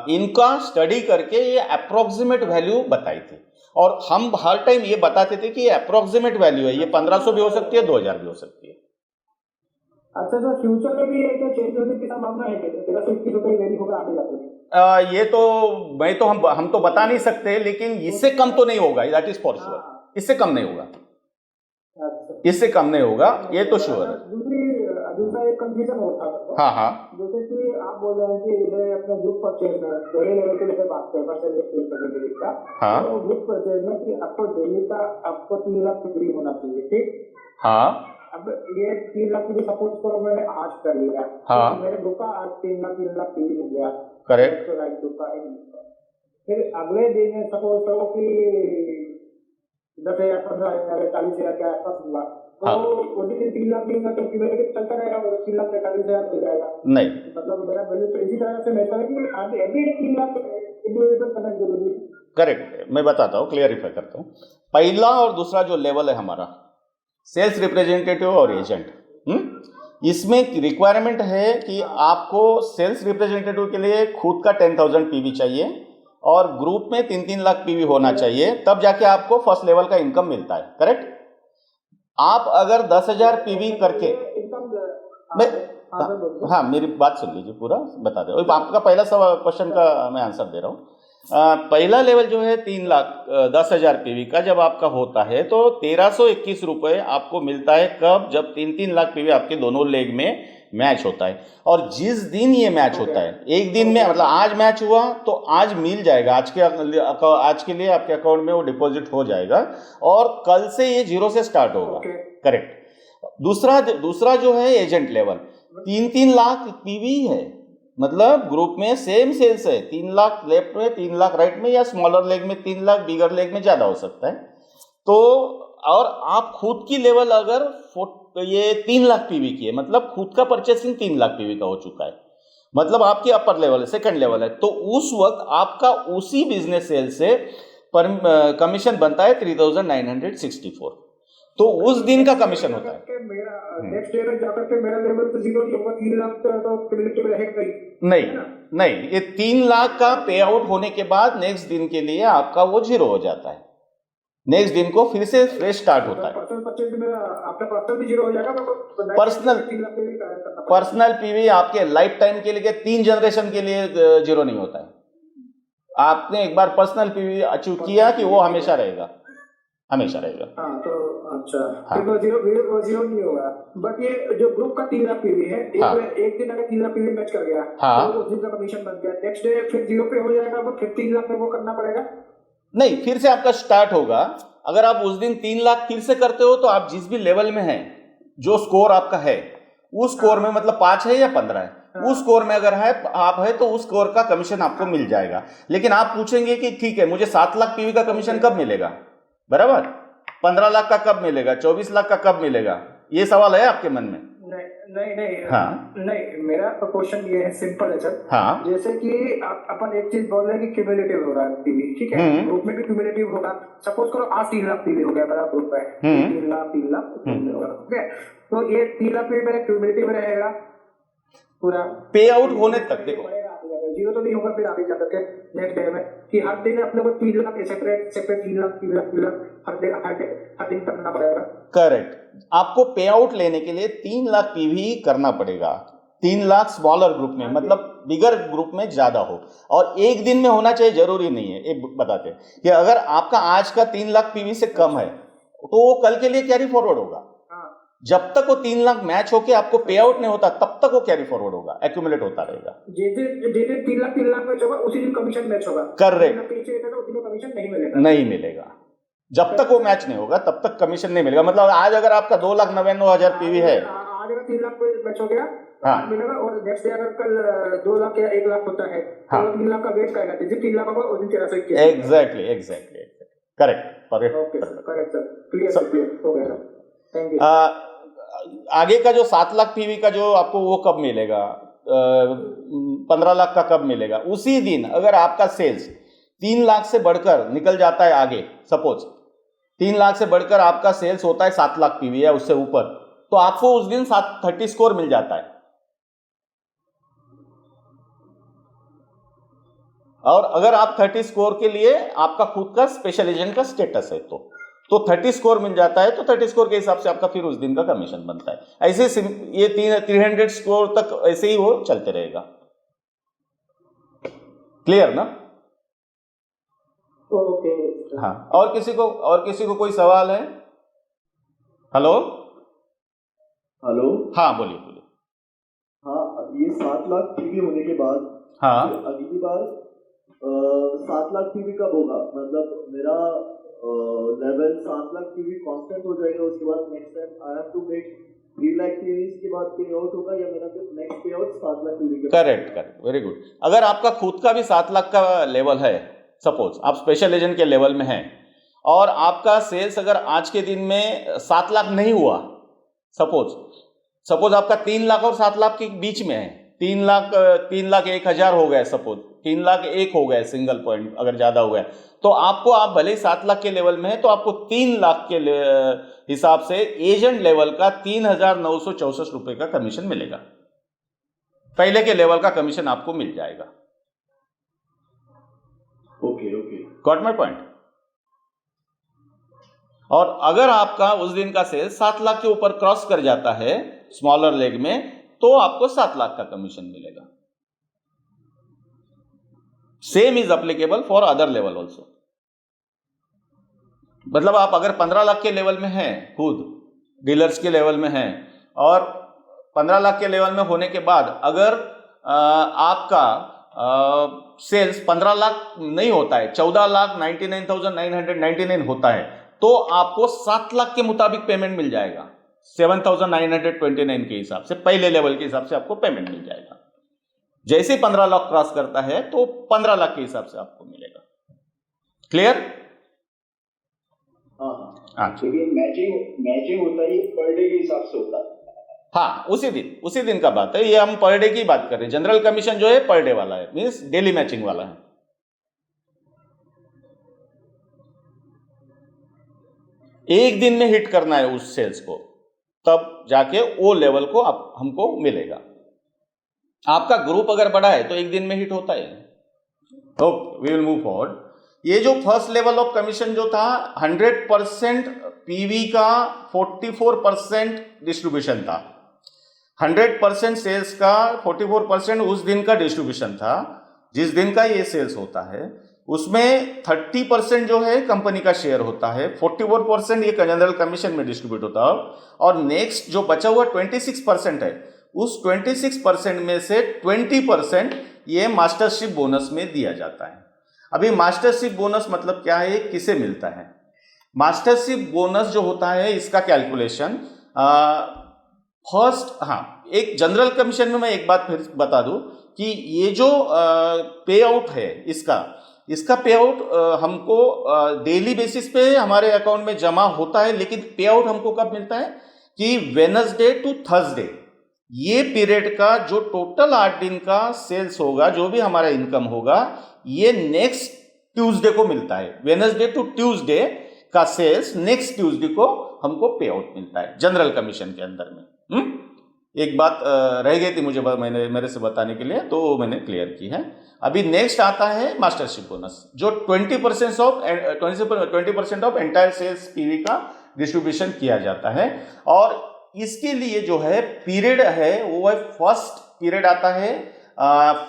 इनका स्टडी करके ये अप्रोक्सीमेट वैल्यू बताई थी। और हम हर टाइम ये बताते थे कि ये अप्रोक्सीमेट वैल्यू है, ये 1500 भी हो सकती है, 2000 भी हो सकती है। अच्छा सर, फ्यूचर में भी क्या चेंज होने की संभावना है? 1321 रुपये वेरी होगा आगे जाकर? ये तो मैं तो हम तो बता नहीं सकते, लेकिन इससे कम तो नहीं होगा, दैट इज फॉर श्योर। इससे कम नहीं होगा, अच्छा, इससे कम नहीं होगा, ये तो श्योर है। दूसरा एक कंफ्यूजन होता है। हाँ हाँ, जैसे कि आप बोल रहे हैं कि इधर अपने ग्रुप परचेज में बड़े लेवल के लेकर बात करें का, हाँ तो ग्रुप परचेज में कि आपको डेली का आपको 3 लाख बिक्री होना चाहिए, ठीक? हाँ, अब ये 3 लाख की सपोज करो मैंने आज कर लिया, हाँ, तो मेरे ग्रुप का आज 3 लाख बिक्री हो गया, करेक्ट। तो राइट ग्रुप का फिर अगले दिन सपोज करो कि 10,000, 15,000, 40,000 के आसपास हुआ, तो हाँ। उसी दिन 3 लाख देंगे तो क्यूमुलेटिव चलता रहेगा, 3,43,000 हो जाएगा। नहीं, मतलब मेरा वैल्यू तो इसी तरह से रहता है कि आगे एवरी डे 3 लाख इंडिविजुअल करना जरूरी है। करेक्ट, मैं बताता हूँ, क्लियरिफाई करता हूँ। पहला और दूसरा जो लेवल है हमारा, सेल्स रिप्रेजेंटेटिव और एजेंट, इसमें रिक्वायरमेंट है कि आपको सेल्स रिप्रेजेंटेटिव के लिए खुद का 10,000 पीवी चाहिए और ग्रुप में 3-3 लाख पीवी होना चाहिए, तब जाके आपको फर्स्ट लेवल का इनकम मिलता है। करेक्ट। आप अगर 10,000 पीवी करके, हाँ मेरी बात सुन लीजिए, पूरा बता दे। आपका पहला क्वेश्चन का मैं आंसर दे रहा हूँ। पहला लेवल जो है 3,10,000 पीवी का जब आपका होता है तो 1,321 रुपये आपको मिलता है। कब? जब 3-3 लाख पीवी आपके दोनों लेग में मैच होता है। और जिस दिन ये मैच होता है, एक दिन में, मतलब आज मैच हुआ तो आज मिल जाएगा, आज के लिए आपके अकाउंट में वो डिपॉजिट हो जाएगा और कल से ये 0 से स्टार्ट होगा। करेक्ट। दूसरा जो है एजेंट लेवल, 3-3 लाख पीवी है, मतलब ग्रुप में सेम सेल्स है, 3 लाख लेफ्ट में, 3 लाख राइट में, या स्मॉलर लेग में 3 लाख, बिगर लेग में ज़्यादा हो सकता है। तो और आप खुद की लेवल अगर ये 3 लाख पीवी की है, मतलब खुद का परचेसिंग 3 लाख पीवी का हो चुका है, मतलब आपकी अपर लेवल है, सेकंड लेवल है, तो उस वक्त आपका उसी बिजनेस सेल से कमीशन बनता है 3,964। तो उस दिन का कमीशन होता है। नेक्स्ट डे में जाकर के मेरा लेवल तो 0 ही होगा, 3 लाख तो क्यूमुलेटिव रहेगा ही। नहीं, ये 3 लाख का पे आउट होने के बाद नेक्स्ट दिन के लिए आपका वो 0 हो जाता है। नेक्स्ट दिन को फिर से फ्रेश स्टार्ट होता है। पर्सनल पीवी आपके लाइफ टाइम के लिए, 3 जनरेशन के लिए 0 नहीं होता है। आपने एक बार पर्सनल पीवी अचीव किया कि वो हमेशा रहेगा, हमेशा रहेगा। हाँ, तो अच्छा, हाँ। तो 0 नहीं होगा। बट ये जो ग्रुप का 3 लाख पीवी है, एक दिन अगर 3 लाख पीवी मैच कर गया, तो उस दिन का कमीशन बन गया, नेक्स्ट डे फिर 0 पे हो जाएगा, तो फिर 3 लाख में वो करना पड़ेगा? नहीं, फिर से आपका स्टार्ट होगा। अगर आप उस दिन 3 लाख फिर से करते हो तो आप जिस भी लेवल में हैं, जो स्कोर आपका है उस स्कोर में, मतलब 5 है या 15 है, उस स्कोर में अगर है आप है तो उस स्कोर का कमीशन आपको मिल जाएगा। लेकिन आप पूछेंगे कि ठीक है, मुझे 7 लाख पीवी का कमीशन कब मिलेगा, बराबर, 15 लाख का कब मिलेगा, 24 लाख का कब मिलेगा, ये सवाल है आपके मन में? नहीं। हाँ, नहीं, मेरा क्वेश्चन ये है, सिंपल है सर। हाँ, जैसे कि अपन एक चीज बोल रहे हैं कि क्यूमुलेटिव होगा पीवी, ठीक है, ग्रुप में भी क्यूमुलेटिव होगा। सपोज करो आज 3 लाख पीवी हो गया मेरा ग्रुप है, 3 लाख होगा, ठीक है, तो ये 3 लाख पीवी मेरा क्यूमुलेटिव रहेगा पूरा पे आउट होने तक। देखो 0 तो नहीं होगा फिर आगे जाकर के नेक्स्ट डे में कि हर दिन अपने को 3 लाख सेपरेट 3 लाख हर दिन करना पड़ेगा। करेक्ट। आपको पे आउट लेने के लिए 3 लाख पीवी करना पड़ेगा। 3 लाख स्मॉलर ग्रुप में, मतलब बिगर ग्रुप में ज्यादा हो, और एक दिन में होना चाहिए, जरूरी नहीं है। एक बताते हैं कि अगर आपका आज का 3 लाख पीवी से कम है तो वो कल के लिए कैरी फॉरवर्ड होगा। जब तक वो 3 लाख मैच होके आपको पे आउट नहीं होता तब तक वो कैरी फॉरवर्ड होगा, एक्यूमुलेट होता रहेगा। जैसे 3 लाख मैच होगा उसी दिन कमीशन मैच होगा। करेक्ट। कमीशन नहीं मिलेगा जब तक वो मैच नहीं होगा, तब तक कमीशन नहीं मिलेगा। मतलब आज अगर आपका 2,99,000 पीवी है, आज अगर 3 लाख मैच हो गया, हाँ, मिलेगा, और नेक्स्ट डे अगर कल 2 लाख या 1 लाख होता है, हाँ, तो 3 लाख का वेट करेगा, 3 लाख होगा उस दिन 1321। Exactly correct okay sir, correct sir, clear sir, clear हो गया सर, थैंक यू। आगे का जो 7 लाख पीवी का जो आपको वो कब मिलेगा, 15 लाख का कब मिलेगा? उसी दिन अगर आपका सेल्स 3 लाख से बढ़कर निकल जाता है आगे, सपोज 3 लाख से बढ़कर आपका सेल्स होता है 7 लाख पीवी या उससे ऊपर, तो आपको उस दिन 30 स्कोर मिल जाता है। और अगर आप 30 स्कोर के लिए आपका खुद का स्पेशल एजेंट का स्टेटस है तो 30 स्कोर मिल जाता है, तो 30 स्कोर के हिसाब से आपका फिर उस दिन का कमीशन बनता है। ऐसे ये 300 स्कोर तक ऐसे ही वो चलते रहेगा। क्लियर ना? ओके। हाँ, और किसी को कोई सवाल है? Hello hello. हाँ, बोलिए। हाँ, ये 7 लाख पीवी होने के बाद हाँ, फिर अगली बार 7 लाख पीवी कब होगा? मतलब मेरा लेवल 7 लाख पीवी कांस्टेंट हो जाएगा, उसके बाद next time I have to make 3 lakh PV के बाद पे आउट होगा, या मेरा फिर नेक्स्ट पे आउट 7 लाख पीवी के बाद? Correct, very good. अगर आपका खुद का भी 7 लाख का लेवल है, सपोज आप स्पेशल एजेंट के लेवल में हैं और आपका सेल्स अगर आज के दिन में 7 लाख नहीं हुआ, सपोज आपका 3 लाख और 7 लाख के बीच में है, 3 लाख 1,000 हो गया, सपोज 3 लाख 1 हो गया, सिंगल पॉइंट अगर ज्यादा हो गया, तो आपको, आप भले ही 7 लाख के लेवल में है तो आपको 3 लाख के हिसाब से एजेंट लेवल का 3,964 रुपए का कमीशन मिलेगा। पहले के लेवल का कमीशन आपको मिल जाएगा। ओके। Got my point? और अगर आपका उस दिन का सेल्स 7 लाख के ऊपर क्रॉस कर जाता है स्मॉलर लेग में, तो आपको 7 लाख का कमीशन मिलेगा। Same is applicable for other level also. मतलब आप अगर 15 लाख के लेवल में हैं, खुद डीलर्स के लेवल में हैं, और 15 लाख के लेवल में होने के बाद अगर आपका सेल्स 15 लाख नहीं होता है, 14,99,999 होता है, तो आपको 7 लाख के मुताबिक पेमेंट मिल जाएगा। 7,929 के हिसाब से, पहले लेवल के हिसाब से आपको पेमेंट मिल जाएगा। जैसे 15 लाख क्रॉस करता है तो 15 लाख के हिसाब से आपको मिलेगा। क्लियर? हाँ, मैचिंग होता है, ये पर डे के हिसाब से होता है। हाँ, उसी दिन का बात है, ये हम पर डे की बात कर रहे हैं। जनरल कमीशन जो है पर डे वाला है, मींस डेली मैचिंग वाला है। एक दिन में हिट करना है उस सेल्स को, तब जाके वो लेवल को हमको मिलेगा। आपका ग्रुप अगर बड़ा है तो एक दिन में हिट होता है। Okay, we will move forward. ये जो फर्स्ट लेवल ऑफ कमीशन जो था, 100% पीवी का 44% डिस्ट्रीब्यूशन था। 100% सेल्स का 44% उस दिन का डिस्ट्रीब्यूशन था, जिस दिन का ये सेल्स होता है। उसमें 30% जो है कंपनी का शेयर होता है, 44% ये जनरल कमीशन में डिस्ट्रीब्यूट होता है, और नेक्स्ट जो बचा हुआ 26% है, उस 26% में से 20% ये मास्टरशिप बोनस में दिया जाता है। अभी मास्टरशिप बोनस मतलब क्या है, किसे मिलता है? मास्टरशिप बोनस जो होता है, इसका कैलकुलेशन फर्स्ट, हाँ, एक जनरल कमीशन में मैं एक बात फिर बता दूं कि ये जो पे आउट है, इसका पे आउट हमको डेली बेसिस पे हमारे अकाउंट में जमा होता है, लेकिन पे आउट हमको कब मिलता है कि वेडनेसडे टू थर्सडे, ये पीरियड का जो टोटल 8 दिन का सेल्स होगा, जो भी हमारा इनकम होगा, ये नेक्स्ट ट्यूसडे को मिलता है। वेडनेसडे टू ट्यूसडे का सेल्स नेक्स्ट ट्यूसडे को हमको पे आउट मिलता है जनरल कमीशन के अंदर में। एक बात रह गई थी मुझे मेरे से बताने के लिए, तो मैंने क्लियर की है। अभी नेक्स्ट आता है मास्टरशिप बोनस, जो 20% ऑफ एंटायर सेल्स पीवी का डिस्ट्रीब्यूशन किया जाता है। और इसके लिए जो है पीरियड है, वो है फर्स्ट पीरियड आता है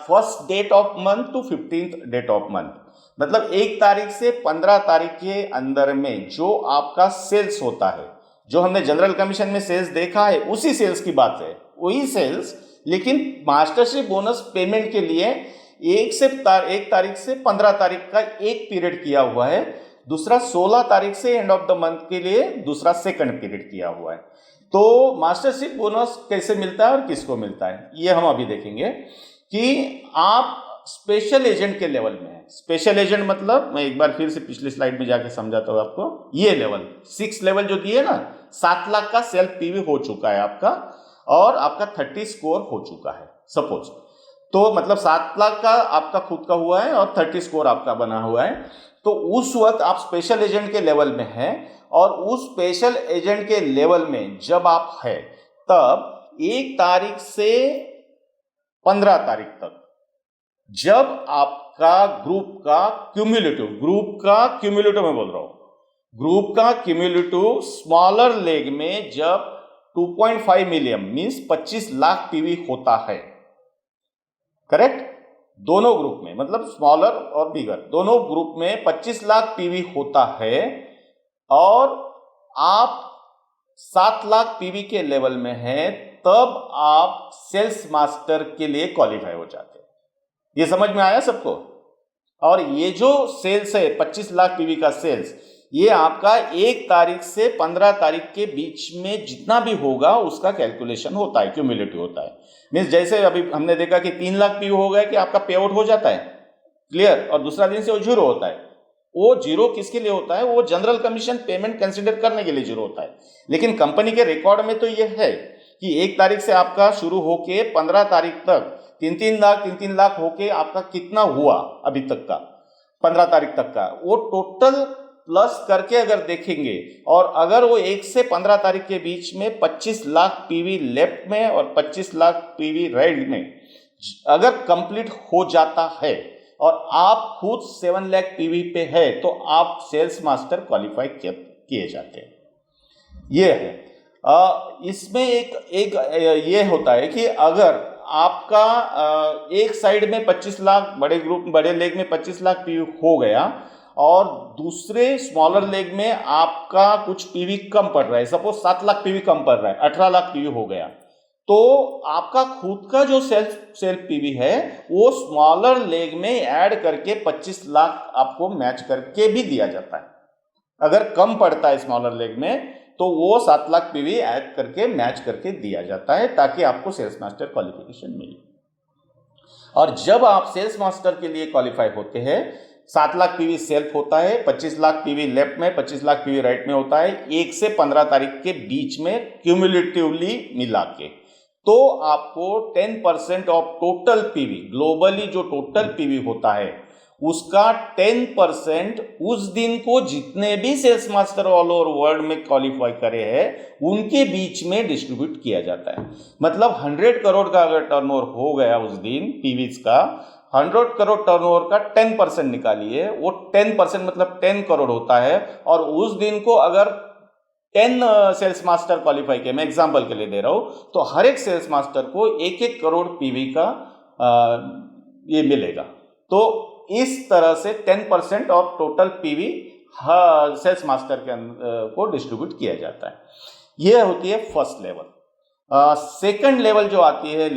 first date of month to 15th date of month. मतलब 1 तारीख से 15 तारीख के अंदर में जो आपका सेल्स होता है, जो हमने जनरल कमीशन में सेल्स देखा है, उसी सेल्स की बात है, वही सेल्स, लेकिन मास्टरशिप बोनस पेमेंट के लिए 1 तारीख से 15 तारीख का एक पीरियड किया हुआ है, दूसरा 16 तारीख से एंड ऑफ द मंथ के लिए दूसरा सेकंड पीरियड किया हुआ है। तो मास्टरशिप बोनस कैसे मिलता है और किसको मिलता है, ये हम अभी देखेंगे कि आप स्पेशल एजेंट के लेवल में है। स्पेशल एजेंट मतलब, मैं एक बार फिर से पिछली स्लाइड में जाके समझाता हूँ आपको। ये लेवल 6 लेवल जो दिए ना, 7 लाख का सेल्फ पीवी हो चुका है आपका और आपका 30 स्कोर हो चुका है सपोज, तो मतलब 7 लाख का आपका खुद का हुआ है और 30 स्कोर आपका बना हुआ है। तो उस वक्त आप स्पेशल एजेंट के लेवल में हैं और उस स्पेशल एजेंट के लेवल में जब आप है तब 1 तारीख से 15 तारीख तक जब आपका ग्रुप का क्यूमुलेटिव मैं बोल रहा हूं, ग्रुप का क्यूमुलेटिव स्मॉलर लेग में जब 2.5 मिलियन मींस 25 लाख पीवी होता है, करेक्ट, दोनों ग्रुप में, मतलब स्मॉलर और बिगर दोनों ग्रुप में 25 लाख पीवी होता है और आप 7 लाख पीवी के लेवल में हैं, तब आप सेल्स मास्टर के लिए क्वालिफाई हो जाते हैं। ये समझ में आया सबको? और ये जो सेल्स है 25 लाख पीवी का सेल्स, ये आपका 1 तारीख से 15 तारीख के बीच में जितना भी होगा उसका कैलकुलेशन होता है, क्यूमुलेटिव होता है। मीन्स जैसे अभी हमने देखा कि 3 लाख पीवी हो गया कि आपका पे आउट हो जाता है, क्लियर, और दूसरा दिन से वो जीरो होता है। वो जीरो किसके लिए होता है? वो जनरल कमीशन पेमेंट कंसिडर करने के लिए जीरो होता है। लेकिन कंपनी के रिकॉर्ड में तो ये है कि 1 तारीख से आपका शुरू होके 15 तारीख तक 3-3 लाख होके आपका कितना हुआ अभी तक का, 15 तारीख तक का, वो टोटल प्लस करके अगर देखेंगे और अगर वो 1 से 15 तारीख के बीच में 25 लाख पीवी लेफ्ट में और 25 लाख पीवी राइट में अगर कंप्लीट हो जाता है और आप खुद 7 लाख पीवी पे है तो आप सेल्स मास्टर क्वालिफाई किए जाते हैं। ये है इसमें एक ये होता है कि अगर आपका एक साइड में 25 लाख बड़े ग्रुप बड़े लेग में 25 लाख पीवी हो गया और दूसरे स्मॉलर लेग में आपका कुछ पीवी कम पड़ रहा है, सपोज 7 लाख पीवी कम पड़ रहा है, 18 लाख पीवी हो गया, तो आपका खुद का जो सेल्फ पीवी है वो स्मॉलर लेग में ऐड करके 25 लाख आपको मैच करके भी दिया जाता है। अगर कम पड़ता है स्मॉलर लेग में तो वो 7 लाख पीवी ऐड करके मैच करके दिया जाता है ताकि आपको सेल्स मास्टर क्वालिफिकेशन मिले। और जब आप सेल्स मास्टर के लिए क्वालिफाई होते हैं, 7 लाख पीवी सेल्फ होता है, 25 लाख पीवी लेफ्ट में, 25 लाख पीवी राइट में होता है, 1 से 15 तारीख के बीच में क्यूमुलेटिवली मिला के, तो आपको 10% ऑफ टोटल पीवी, ग्लोबली जो टोटल पीवी होता है उसका 10% उस दिन को जितने भी sales master all over world में क्वालिफाई करे हैं उनके बीच में डिस्ट्रीब्यूट किया जाता है। मतलब 100 करोड़ का अगर टर्नओवर हो गया उस दिन पीवीज का, 100 करोड़ टर्नओवर का 10% निकालिए, वो 10% मतलब 10 करोड़ होता है। और उस दिन को अगर 10 सेल्स मास्टर क्वालिफाई किए, मैं एग्जांपल के लिए दे रहा हूं, तो हर एक सेल्स मास्टर को 1-1 करोड़ पीवी का ये मिलेगा। तो इस तरह से 10% of total PV sales master के को डिस्ट्रीब्यूट किया जाता है। यह होती है फर्स्ट लेवल। सेकंड लेवल जो आती है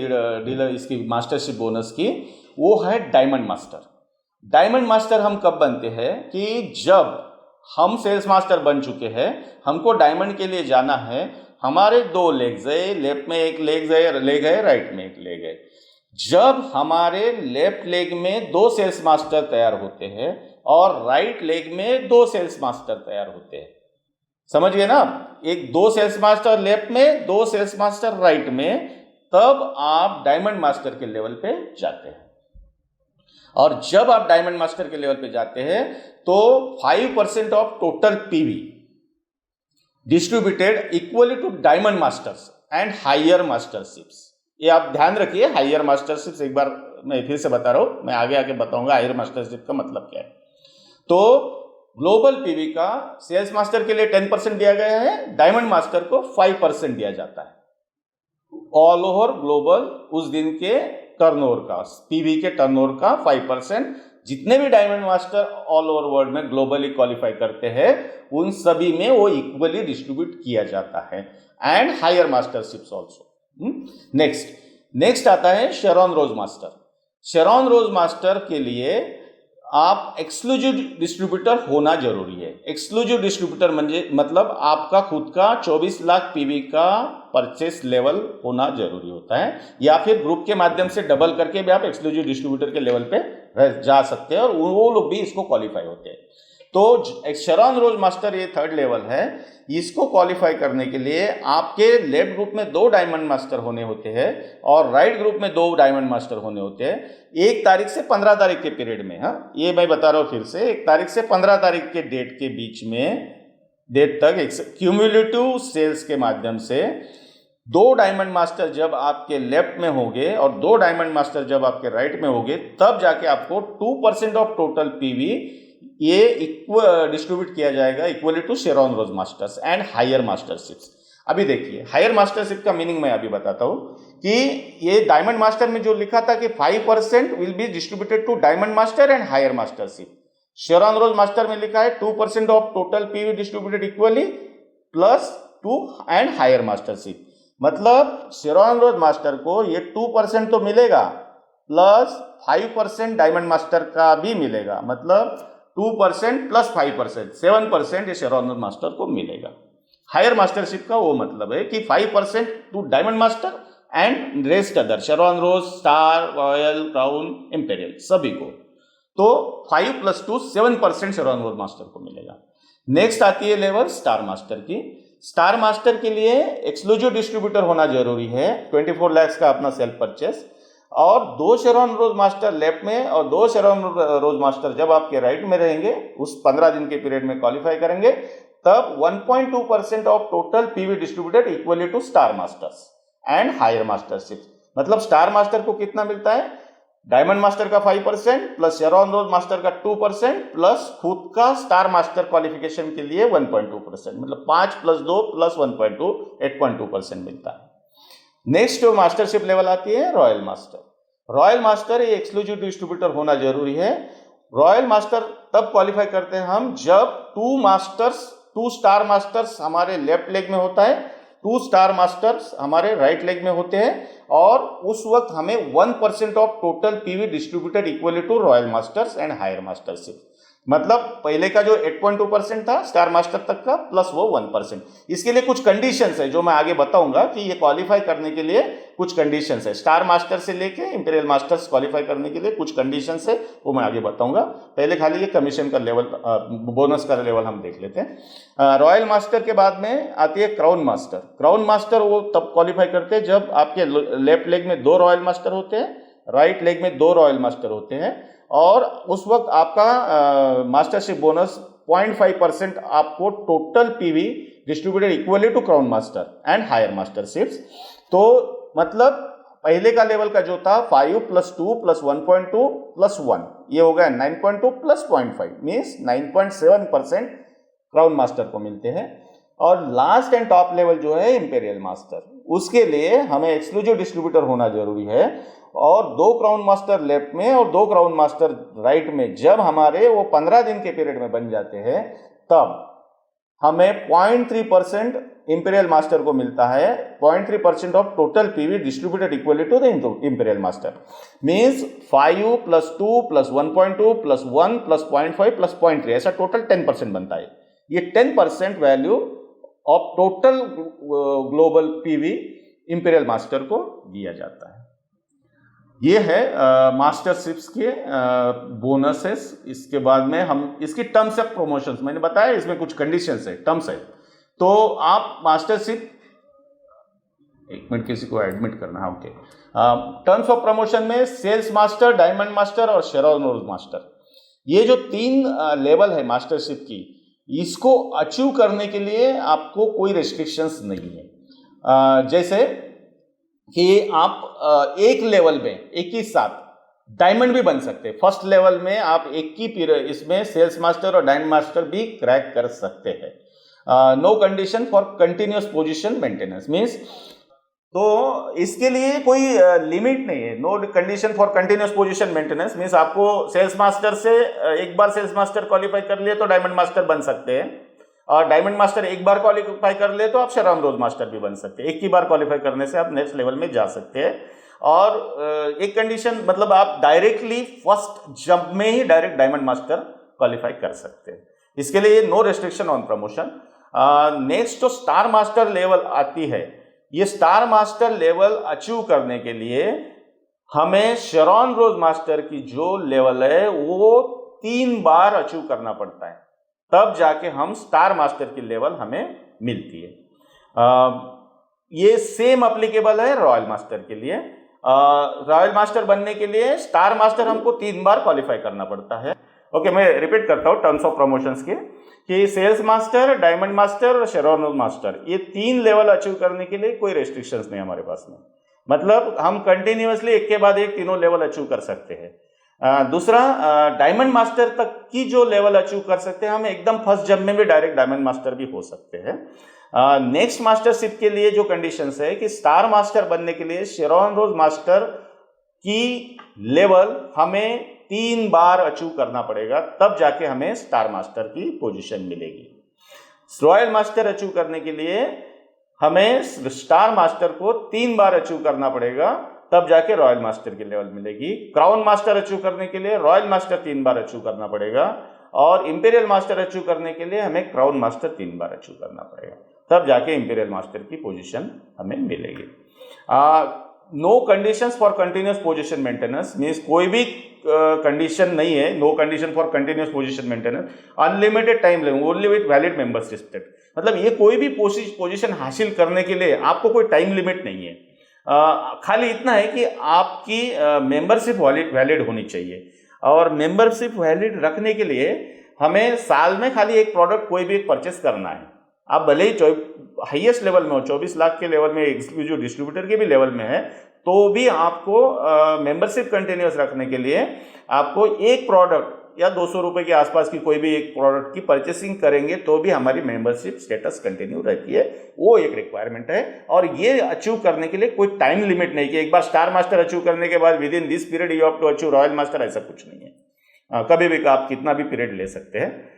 डीलर इसकी मास्टरशिप बोनस की, वो है डायमंड मास्टर। डायमंड मास्टर हम कब बनते हैं कि जब हम सेल्स मास्टर बन चुके हैं, हमको डायमंड के लिए जाना है, हमारे 2 लेग्स है, लेफ्ट में एक लेग है, राइट में एक लेग है। जब हमारे लेफ्ट लेग में 2 सेल्स मास्टर तैयार होते हैं और राइट लेग में 2 सेल्स मास्टर तैयार होते हैं, समझ गए ना, 2 सेल्स मास्टर लेफ्ट में, 2 सेल्स मास्टर राइट में, तब आप डायमंड मास्टर के लेवल पे जाते हैं। और जब आप डायमंड मास्टर के लेवल पे जाते हैं तो 5% of total PV distributed equally to diamond masters and higher masterships. ये आप ध्यान रखिए, हायर मास्टरशिप्स एक बार मैं फिर से बता रहा हूं, मैं आगे बताऊंगा हायर मास्टरशिप का मतलब क्या है। तो ग्लोबल पीवी का सेल्स मास्टर के लिए 10% दिया गया है, डायमंड मास्टर को 5% दिया जाता है। ऑल ओवर ग्लोबल उस दिन के टर्नओवर का, पीवी के टर्नओवर का 5%, जितने भी diamond master all over world में ग्लोबली क्वालिफाई करते हैं उन सभी में वो इक्वली डिस्ट्रीब्यूट किया जाता है। And higher masterships also. Next आता है शेरॉन रोज मास्टर। शेरॉन रोज मास्टर के लिए आप एक्सक्लूसिव डिस्ट्रीब्यूटर होना जरूरी है। एक्सक्लूसिव डिस्ट्रीब्यूटर मतलब आपका खुद का 24 लाख पीवी का परचेस लेवल होना जरूरी होता है, या फिर ग्रुप के माध्यम से डबल करके भी आप एक्सक्लूसिव डिस्ट्रीब्यूटर के लेवल पे जा सकते हैं, और वो लोग भी इसको क्वालिफाई होते हैं। तो शेरॉन रोज मास्टर ये 3rd लेवल है। इसको क्वालिफाई करने के लिए आपके लेफ्ट ग्रुप में 2 डायमंड मास्टर होने होते हैं और राइट ग्रुप में 2 डायमंड मास्टर होने होते हैं 1 तारीख से 15 तारीख के पीरियड में। हाँ, ये मैं बता रहा हूँ फिर से, 1 तारीख से 15 तारीख के डेट के बीच में डेट तक क्यूमुलेटिव सेल्स के माध्यम से 2 डायमंड मास्टर जब आपके लेफ्ट में होंगे और 2 डायमंड मास्टर जब आपके राइट में होंगे, तब जाके आपको 2% ऑफ टोटल पीवी ये डिस्ट्रीब्यूट किया जाएगा equally to Sharon rose masters and higher masterships. अभी देखिए, हायर मास्टरशिप का मीनिंग मैं अभी बताता हूं कि ये डायमंड मास्टर में जो लिखा था कि 5% will be distributed to diamond master and higher mastership, Sharon Rose master में लिखा है 2% of total PV distributed equally plus 2 and higher mastership. मतलब शेरॉन रोज मास्टर को ये 2% तो मिलेगा प्लस 5% डायमंड मास्टर का भी मिलेगा, मतलब 2% प्लस 5%, 7% ये शेरॉन रोज मास्टर को मिलेगा। हायर मास्टरशिप का वो मतलब है कि 5% to diamond master and rest other Sharon rose, star, royal, crown, imperial सभी को। तो 5 + 2 7% शेरॉन रोज मास्टर को मिलेगा। नेक्स्ट आती है लेवल स्टार मास्टर की। स्टार मास्टर के लिए एक्सक्लूसिव डिस्ट्रीब्यूटर होना जरूरी है, 24 लाख का अपना सेल्फ परचेस, और 2 शेरॉन रोज मास्टर लेफ्ट में और 2 शेरॉन रोज मास्टर जब आपके राइट में रहेंगे, उस 15 दिन के पीरियड में क्वालिफाई करेंगे, तब 1.2% of total PV distributed equally to star masters and higher mastership. मतलब स्टार मास्टर को कितना मिलता है, डायमंड मास्टर का 5% प्लस शेरॉन रोज मास्टर का 2% प्लस खुद का स्टार मास्टर क्वालिफिकेशन के लिए 1.2%, मतलब 5 + 2 + 1.2 8.2% मिलता है। नेक्स्ट जो मास्टरशिप लेवल आती है रॉयल मास्टर। रॉयल मास्टर ये एक्सक्लूसिव डिस्ट्रीब्यूटर होना जरूरी है। रॉयल मास्टर तब क्वालिफाई करते हैं हम जब 2 स्टार मास्टर्स हमारे लेफ्ट लेग में होता है, 2 स्टार मास्टर्स हमारे राइट लेग में होते हैं, और उस वक्त हमें 1% of total PV distributed equally to royal masters and higher mastership. मतलब पहले का जो 8.2% था स्टार मास्टर तक का प्लस वो 1%। इसके लिए कुछ कंडीशंस है जो मैं आगे बताऊंगा कि ये क्वालिफाई करने के लिए कुछ कंडीशंस है। स्टार मास्टर से लेके इंपीरियल मास्टर्स क्वालिफाई करने के लिए कुछ कंडीशंस है, वो मैं आगे बताऊंगा। पहले खाली ये कमीशन का लेवल, बोनस का लेवल हम देख लेते हैं। रॉयल मास्टर के बाद में आती है क्राउन मास्टर। क्राउन मास्टर वो तब क्वालिफाई करते हैं जब आपके लेफ्ट लेग में 2 रॉयल मास्टर होते हैं, राइट लेग में 2 रॉयल मास्टर होते हैं, और उस वक्त आपका मास्टरशिप बोनस 0.5% आपको total PV distributed equally to crown master and higher masterships. तो मतलब पहले का लेवल का जो था 5 + 2 + 1.2 + 1, ये हो गया 9.2 + 0.5 मीन्स 9.7% क्राउन मास्टर को मिलते हैं। और लास्ट एंड टॉप लेवल जो है इंपीरियल मास्टर, उसके लिए हमें एक्सक्लूसिव डिस्ट्रीब्यूटर होना जरूरी है, और 2 क्राउन मास्टर लेफ्ट में और 2 क्राउन मास्टर राइट में जब हमारे वो 15 दिन के पीरियड में बन जाते हैं, तब हमें 0.3% इंपीरियल मास्टर को मिलता है, 0.3% of total PV distributed equally to the imperial master. Means 5 + 2 + 1.2 + 1 + 0.5 + 0.3, ऐसा टोटल 10% बनता है। ये 10% value of total global PV imperial master को दिया जाता है। ये है मास्टरशिप्स के बोनसेस। इसके बाद में हम इसकी टर्म्स ऑफ प्रमोशंस, मैंने बताया इसमें कुछ कंडीशंस है, टर्म्स है। तो आप मास्टरशिप, 1 मिनट किसी को एडमिट करना है, ओके। टर्म्स ऑफ प्रमोशन में सेल्स मास्टर, डायमंड मास्टर और शेरॉन रोज मास्टर, ये जो 3 लेवल है मास्टरशिप की, इसको अचीव करने के लिए आपको कोई रेस्ट्रिक्शंस नहीं है। जैसे कि आप एक लेवल में एक ही साथ डायमंड भी बन सकते हैं। फर्स्ट लेवल में आप एक ही पीरियड इसमें सेल्स मास्टर और डायमंड मास्टर भी क्रैक कर सकते हैं। No condition for continuous position maintenance means, तो इसके लिए कोई लिमिट नहीं है। No condition for continuous position maintenance means आपको सेल्स मास्टर से एक बार सेल्स मास्टर क्वालिफाई कर लिए तो डायमंड मास्टर बन सकते हैं, और डायमंड मास्टर एक बार क्वालिफाई कर ले तो आप शेरॉन रोज मास्टर भी बन सकते हैं। एक ही बार क्वालिफाई करने से आप नेक्स्ट लेवल में जा सकते हैं। और एक कंडीशन मतलब आप डायरेक्टली फर्स्ट जंप में ही डायरेक्ट डायमंड मास्टर क्वालिफाई कर सकते हैं। इसके लिए no restriction on promotion. Next जो स्टार मास्टर लेवल आती है, ये स्टार मास्टर लेवल अचीव करने के लिए हमें शेरॉन रोज मास्टर की जो लेवल है वो 3 बार अचीव करना पड़ता है, तब जाके हम स्टार मास्टर की लेवल हमें मिलती है। ये सेम अप्लीकेबल है रॉयल मास्टर के लिए। रॉयल मास्टर बनने के लिए स्टार मास्टर हमको 3 बार क्वालिफाई करना पड़ता है। ओके, मैं रिपीट करता हूँ टर्म्स ऑफ प्रमोशंस के कि सेल्स मास्टर, डायमंड मास्टर और शेरॉन रोज मास्टर, ये 3 लेवल अचीव करने के लिए कोई रेस्ट्रिक्शंस नहीं हमारे पास में। मतलब हम कंटिन्यूअसली एक के बाद एक तीनों लेवल अचीव कर सकते हैं। दूसरा, डायमंड मास्टर तक की जो लेवल अचीव कर सकते हैं, हम एकदम फर्स्ट जंप में भी डायरेक्ट डायमंड मास्टर भी हो सकते हैं। नेक्स्ट मास्टरशिप के लिए जो कंडीशंस है कि स्टार मास्टर बनने के लिए शेरॉन रोज मास्टर की लेवल हमें 3 बार अचीव करना पड़ेगा, तब जाके हमें स्टार मास्टर की पोजीशन मिलेगी। रॉयल मास्टर अचीव करने के लिए हमें स्टार मास्टर को 3 बार अचीव करना पड़ेगा, तब जाके रॉयल मास्टर की लेवल मिलेगी। क्राउन मास्टर अचीव करने के लिए रॉयल मास्टर 3 बार अचीव करना पड़ेगा, और इंपीरियल मास्टर अचीव करने के लिए हमें क्राउन मास्टर 3 बार अचीव करना पड़ेगा, तब जाके इंपीरियल मास्टर की पोजीशन हमें मिलेगी। No conditions for continuous position maintenance, means कोई भी कंडीशन नहीं है, no condition for continuous position maintenance, unlimited time limit, only with valid membership. मतलब ये कोई भी पोजीशन हासिल करने के लिए आपको कोई टाइम लिमिट नहीं है, खाली इतना है कि आपकी मेंबरशिप वैलिड होनी चाहिए। और मेंबरशिप वैलिड रखने के लिए हमें साल में खाली एक प्रोडक्ट कोई भी परचेस करना है। आप भले ही हाईएस्ट लेवल में हो, 24 लाख के लेवल में, एक्सक्लूसिव डिस्ट्रीब्यूटर के भी लेवल में है, तो भी आपको मेंबरशिप कंटिन्यूअस रखने के लिए आपको एक प्रोडक्ट या 200 रुपए के आसपास की कोई भी एक प्रोडक्ट की परचेसिंग करेंगे तो भी हमारी मेंबरशिप स्टेटस कंटिन्यू रहती है। वो एक रिक्वायरमेंट है, और ये अचीव करने के लिए कोई टाइम लिमिट नहीं कि एक बार स्टार मास्टर अचीव करने के बाद within this period you have to achieve royal master, ऐसा कुछ नहीं है। कभी भी आप कितना भी पीरियड ले सकते हैं।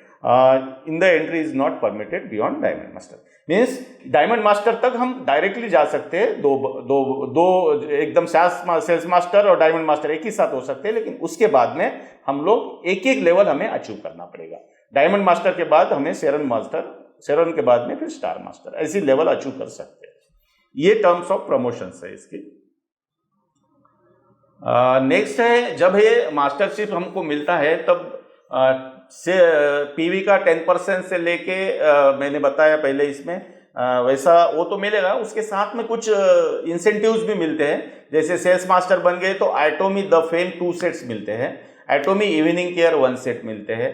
In the entry is not permitted beyond diamond master, means diamond master तक हम डायरेक्टली जा सकते हैं। दो एकदम सेल्स मास्टर और डायमंड मास्टर एक ही साथ हो सकते हैं, लेकिन उसके बाद में हम लोग एक एक लेवल हमें अचीव करना पड़ेगा। डायमंड मास्टर के बाद हमें शेरॉन मास्टर, शेरॉन के बाद में फिर स्टार मास्टर, ऐसी लेवल अचीव कर सकते हैं। ये टर्म्स ऑफ प्रमोशंस है इसकी। नेक्स्ट है, जब ये मास्टरशिप हमको मिलता है तब से पीवी का 10% से लेके मैंने बताया पहले इसमें वैसा वो तो मिलेगा, उसके साथ में कुछ इंसेंटिव्स भी मिलते हैं। जैसे सेल्स मास्टर बन गए तो एटॉमी द फेम 2 सेट्स मिलते हैं, एटॉमी इवनिंग केयर 1 सेट मिलते हैं।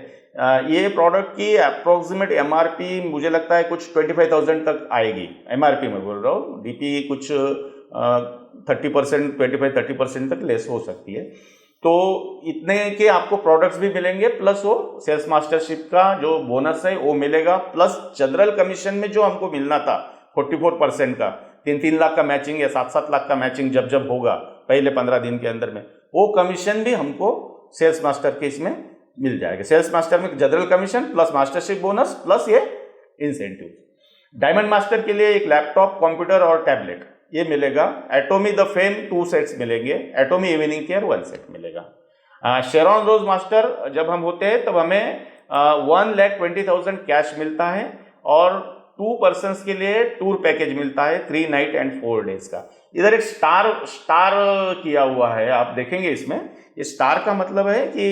ये प्रोडक्ट की अप्रोक्सीमेट एमआरपी मुझे लगता है कुछ 25,000 तक आएगी, एमआरपी में बोल रहा हूँ। डीपी कुछ 30%, 25-30% तक लेस हो सकती है। तो इतने के आपको प्रोडक्ट्स भी मिलेंगे, प्लस वो सेल्स मास्टरशिप का जो बोनस है वो मिलेगा, प्लस जनरल कमीशन में जो हमको मिलना था 44% का, 3-3 लाख का मैचिंग या 7-7 लाख का मैचिंग जब होगा पहले 15 दिन के अंदर में, वो कमीशन भी हमको सेल्स मास्टर के इसमें मिल जाएगा। सेल्स मास्टर में general commission plus mastership bonus plus ये इंसेंटिव। डायमंड मास्टर के लिए एक लैपटॉप, कंप्यूटर और टैबलेट ये मिलेगा। एटॉमी द फेम 2 सेट्स मिलेंगे, एटॉमी इवनिंग केयर 1 सेट मिलेगा। शेरॉन रोज मास्टर जब हम होते हैं तब हमें 1,20,000 कैश मिलता है, और 2 पर्सन्स के लिए टूर पैकेज मिलता है 3 नाइट एंड 4 डेज का। इधर एक स्टार किया हुआ है, आप देखेंगे इसमें। ये स्टार का मतलब है कि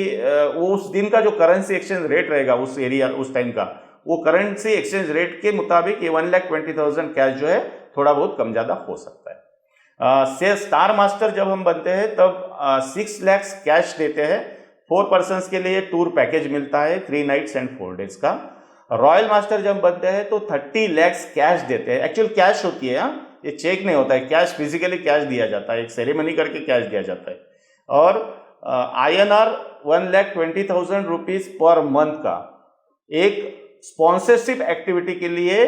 वो उस दिन का जो करेंसी एक्सचेंज रेट रहेगा उस एरिया उस टाइम का, वो करेंसी एक्सचेंज रेट के मुताबिक ये 1,20,000 कैश जो है थोड़ा बहुत कम ज़्यादा हो सकता है। से स्टार मास्टर जब हम बनते हैं तब 6 लाख कैश देते हैं। 4 पर्सन्स के लिए टूर पैकेज मिलता है 3 नाइट्स एंड 4 डेज का। रॉयल मास्टर जब बनते हैं तो 30 लाख कैश देते हैं। एक्चुअल कैश होती है, ये चेक नहीं होता है, कैश फिजिकली कैश दिया जाता है, एक सेरेमनी करके कैश दिया जाता है। और INR 1,20,000 रुपीज पर मंथ का एक स्पॉन्सरशिप एक्टिविटी के लिए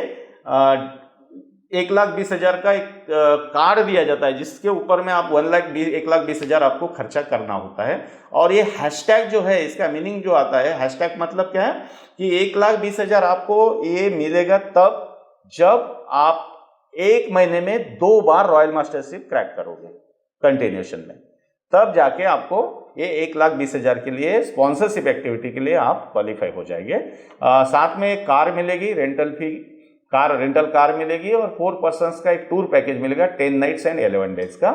1,20,000 का एक कार्ड दिया जाता है, जिसके ऊपर में आप 1,20,000 आपको खर्चा करना होता है। और ये हैशटैग जो है, इसका मीनिंग जो आता है, हैशटैग मतलब क्या है कि 1,20,000 आपको ये मिलेगा तब जब आप 1 महीने में 2 बार रॉयल मास्टरशिप क्रैक करोगे। कंटिन्यूशन में, तब जाके आपको ये 1,20,000 के लिए स्पॉन्सरशिप एक्टिविटी के लिए आप क्वालिफाई हो जाएंगे। साथ में एक कार मिलेगी, रेंटल कार मिलेगी, और 4 पर्सन्स का एक टूर पैकेज मिलेगा 10 नाइट्स एंड 11 डेज का।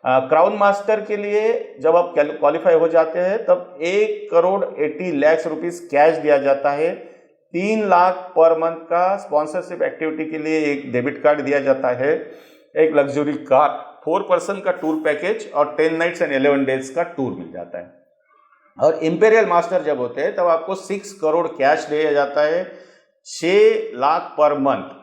क्राउन मास्टर के लिए जब आप क्वालिफाई हो जाते हैं तब 1,80,00,000 रुपीस कैश दिया जाता है, 3 लाख पर मंथ का स्पॉन्सरशिप एक्टिविटी के लिए एक डेबिट कार्ड दिया जाता है, एक लग्जरी कार, 4 पर्सन का टूर पैकेज और 10 नाइट्स एंड 11 डेज का टूर मिल जाता है। और इंपीरियल मास्टर जब होते हैं तब आपको 6 करोड़ कैश दिया जाता है, 6 lakh per month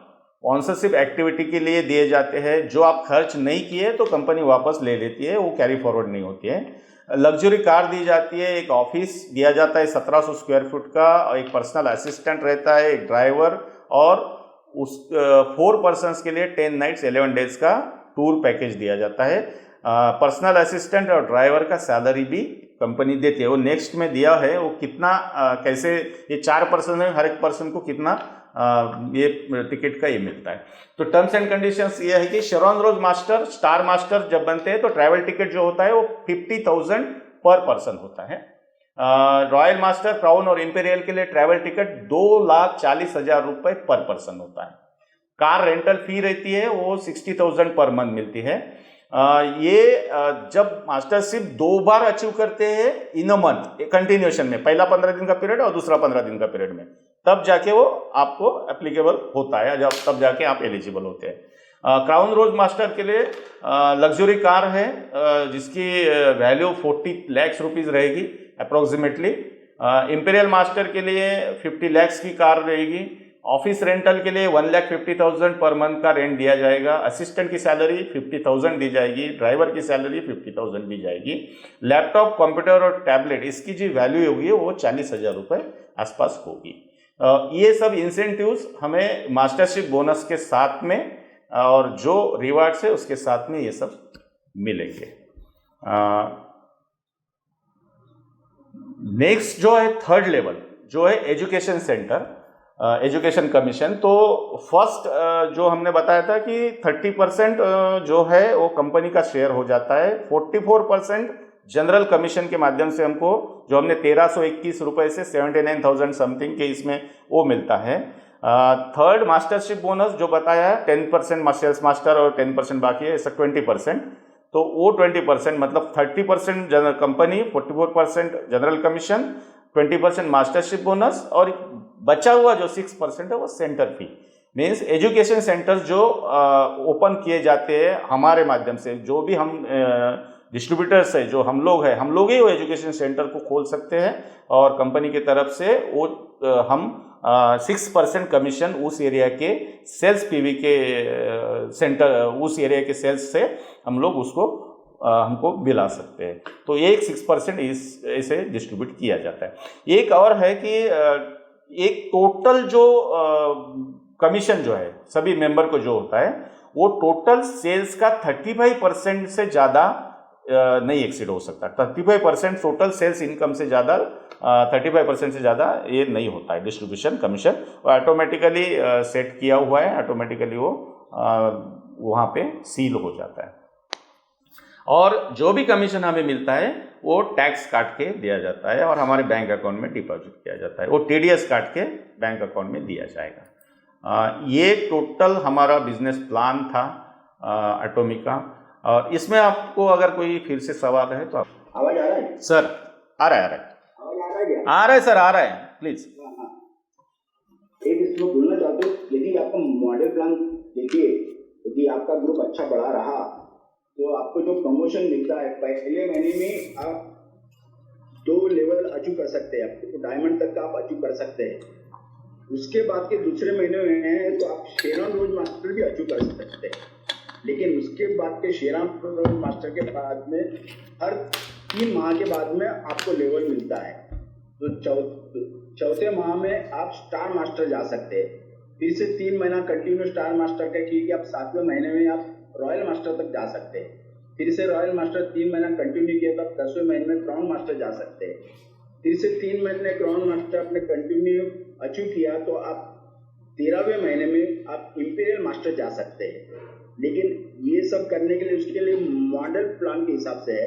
sponsorship activity के लिए दिए जाते हैं। जो आप खर्च नहीं किए तो कंपनी वापस ले लेती है, वो कैरी फॉरवर्ड नहीं होती है। लग्जरी कार दी जाती है, एक ऑफिस दिया जाता है 1700 स्क्वायर फुट का, और एक पर्सनल असिस्टेंट रहता है, एक ड्राइवर, और उस 4 पर्सन्स के लिए 10 नाइट्स 11 डेज का टूर पैकेज दिया जाता है। पर्सनल असिस्टेंट और ड्राइवर का सैलरी भी कंपनी देती है, वो नेक्स्ट में दिया है, वो कितना कैसे, ये 4 पर्सन है, हर एक पर्सन को कितना ये टिकट का ये मिलता है। तो टर्म्स एंड कंडीशंस ये है कि शेरॉन रोज मास्टर, स्टार मास्टर जब बनते हैं तो ट्रैवल टिकट जो होता है वो 50,000 पर पर्सन होता है। रॉयल मास्टर, क्राउन और इंपीरियल के लिए ट्रैवल टिकट 2,40,000 रुपए पर पर्सन होता है। कार रेंटल फी रहती है वो 60,000 पर मंथ मिलती है। जब मास्टरशिप 2 बार अचीव करते हैं इन अ मंथ कंटिन्यूशन में, पहला 15 दिन का पीरियड और दूसरा 15 दिन का पीरियड में, तब जाके वो आपको एप्लीकेबल होता है, तब जाके आप एलिजिबल होते हैं। क्राउन रोज मास्टर के लिए लग्जरी कार है जिसकी वैल्यू 40 लाख रुपीज रहेगी अप्रोक्सीमेटली। इंपीरियल मास्टर के लिए 50 लाख की कार रहेगी। ऑफिस रेंटल के लिए 1,50,000 पर मंथ का रेंट दिया जाएगा। असिस्टेंट की सैलरी 50,000 दी जाएगी, ड्राइवर की सैलरी 50,000 दी जाएगी। लैपटॉप, कंप्यूटर और टैबलेट इसकी जो वैल्यू होगी वो 40,000 रुपये आसपास होगी। ये सब इंसेंटिव्स हमें मास्टरशिप बोनस के साथ में और जो रिवार्ड्स है उसके साथ में ये सब मिलेंगे। नेक्स्ट जो है थर्ड लेवल जो है एजुकेशन सेंटर, एजुकेशन कमीशन। तो फर्स्ट जो हमने बताया था कि 30% जो है वो कंपनी का शेयर हो जाता है, 44% जनरल कमीशन के माध्यम से हमको, जो हमने 1,321 रुपये से 79,000 समथिंग के इसमें वो मिलता है। थर्ड मास्टरशिप बोनस जो बताया है 10% सेल्स मास्टर और 10% बाकी है, ऐसा 20%। तो वो 20% मतलब 30% general company, 44% general commission, 20% mastership bonus, और बचा हुआ जो 6% है वो सेंटर फी। मीन्स एजुकेशन सेंटर्स जो ओपन किए जाते हैं हमारे माध्यम से, जो भी हम डिस्ट्रीब्यूटर्स है, जो हम लोग ही वो एजुकेशन सेंटर को खोल सकते हैं, और कंपनी की तरफ से वो हम 6% कमीशन उस एरिया के सेल्स पीवी के सेंटर, उस एरिया के सेल्स से हम लोग उसको हमको दिला सकते हैं। तो ये 6% इसे डिस्ट्रीब्यूट किया जाता है। एक और है कि एक टोटल जो कमीशन जो है सभी मेंबर को जो होता है वो टोटल सेल्स का 35% से ज़्यादा नहीं एक्सीड हो सकता। 35% टोटल सेल्स इनकम से ज़्यादा, 35% से ज़्यादा ये नहीं होता है डिस्ट्रीब्यूशन कमीशन। वो ऑटोमेटिकली सेट किया हुआ है, ऑटोमेटिकली वो वहाँ पे सील हो जाता है। और जो भी कमीशन हमें मिलता है वो टैक्स काट के दिया जाता है और हमारे बैंक अकाउंट में डिपॉजिट किया जाता है। वो TDS काट के बैंक अकाउंट में दिया जाएगा। ये टोटल हमारा बिजनेस प्लान था एटॉमिक का। और इसमें आपको अगर कोई फिर से सवाल है तो आप। आवाज आ रहा है सर? आ रहा है। आवाज आ रहा है क्या? आ रहा है सर, आ रहा है, प्लीज। एक इसमें बोलना चाहते हो, यदि आपका मॉडल प्लान देखिए, यदि आपका ग्रुप अच्छा बढ़ा रहा तो आपको जो प्रमोशन मिलता है पहले महीने में आप 2 लेवल अचीव कर सकते हैं, आपको डायमंड तक का आप अचीव कर सकते हैं। उसके बाद के दूसरे महीने में तो आप शेरॉन रोज मास्टर भी अचीव कर सकते हैं, लेकिन उसके बाद के शेरॉन रोज मास्टर के बाद में हर 3 माह के बाद में आपको लेवल मिलता है। तो चौथे माह में आप स्टार मास्टर जा सकते हैं। फिर से 3 महीना कंटिन्यू स्टार मास्टर का किए कि आप 7वें महीने में आप रॉयल मास्टर तक जा सकते हैं। फिर से रॉयल मास्टर 3 महीना कंटिन्यू किया तो आप 10वें महीने में क्राउन मास्टर जा सकते हैं। फिर से 3 महीने क्राउन मास्टर आपने कंटिन्यू अचीव किया तो आप 13वें महीने में आप इंपीरियल मास्टर जा सकते हैं। लेकिन ये सब करने के लिए उसके लिए मॉडल प्लान के हिसाब से है।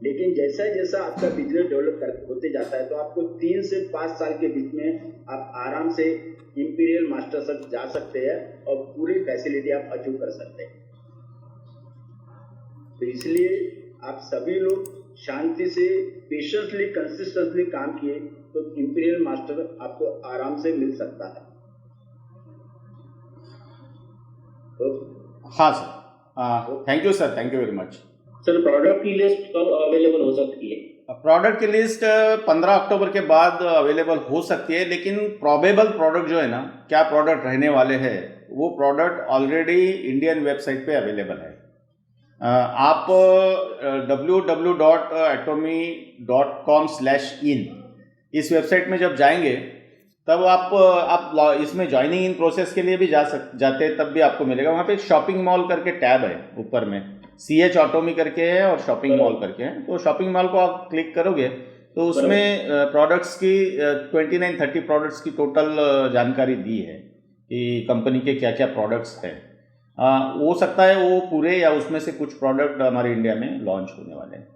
लेकिन जैसा जैसा आपका बिजनेस डेवलप होते जाता है तो आपको 3 से 5 साल के बीच में आप आराम से इंपीरियल मास्टर तक जा सकते हैं और पूरी फैसिलिटी आप अचीव कर सकते हैं। तो इसलिए आप सभी लोग शांति से पेशेंसली कंसिस्टेंटली काम किए तो इंपीरियल मास्टर आपको आराम से मिल सकता है। तो हाँ sir, thank you sir, thank you very much. Sir product की लिस्ट कब अवेलेबल हो सकती है? प्रोडक्ट की लिस्ट 15 अक्टूबर के बाद अवेलेबल हो सकती है, लेकिन प्रोबेबल प्रोडक्ट जो है ना, क्या प्रोडक्ट रहने वाले हैं, वो प्रोडक्ट ऑलरेडी इंडियन वेबसाइट पे अवेलेबल है। आप www.atomy.com/in इस वेबसाइट में जब जाएंगे तब आप इसमें ज्वाइनिंग इन प्रोसेस के लिए भी जाते हैं, तब भी आपको मिलेगा। वहाँ पे एक शॉपिंग मॉल करके टैब है ऊपर में, CH ऑटोमी करके है और शॉपिंग मॉल करके है। तो शॉपिंग मॉल को आप क्लिक करोगे तो उसमें प्रोडक्ट्स की 29-30 प्रोडक्ट्स की टोटल जानकारी दी है कि कंपनी के क्या क्या प्रोडक्ट्स हैं। हो सकता है वो पूरे या उसमें से कुछ प्रोडक्ट हमारे इंडिया में लॉन्च होने वाले हैं,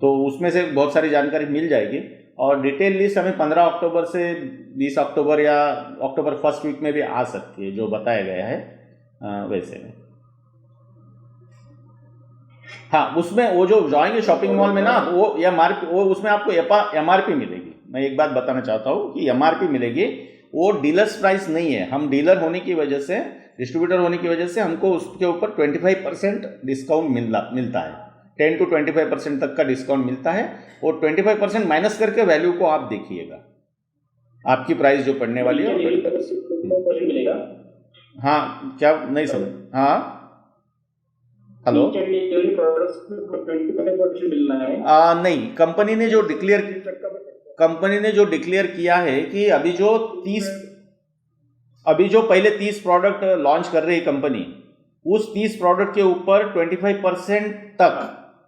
तो उसमें से बहुत सारी जानकारी मिल जाएगी। और डिटेल लिस्ट हमें 15 अक्टूबर से 20 अक्टूबर या अक्टूबर फर्स्ट वीक में भी आ सकती है, जो बताया गया है वैसे में। हाँ, उसमें वो जो जाएंगे शॉपिंग मॉल में ना, वो MRP, वो उसमें आपको MRP मिलेगी। मैं एक बात बताना चाहता हूँ कि MRP मिलेगी, वो डीलर्स प्राइस नहीं है। हम डीलर होने की वजह से, डिस्ट्रीब्यूटर होने की वजह से हमको उसके ऊपर 25% डिस्काउंट मिलता है। 10 to 25% तक का डिस्काउंट मिलता है, और 25% माइनस करके वैल्यू को आप देखिएगा, आपकी प्राइस जो पड़ने वाली है। मिलेगा? हाँ, क्या नहीं समझ? हाँ, हेलो। नहीं, कंपनी ने जो डिक्लेयर किया है कि अभी जो पहले 30 प्रोडक्ट लॉन्च कर रही कंपनी, उस 30 प्रोडक्ट के ऊपर 25%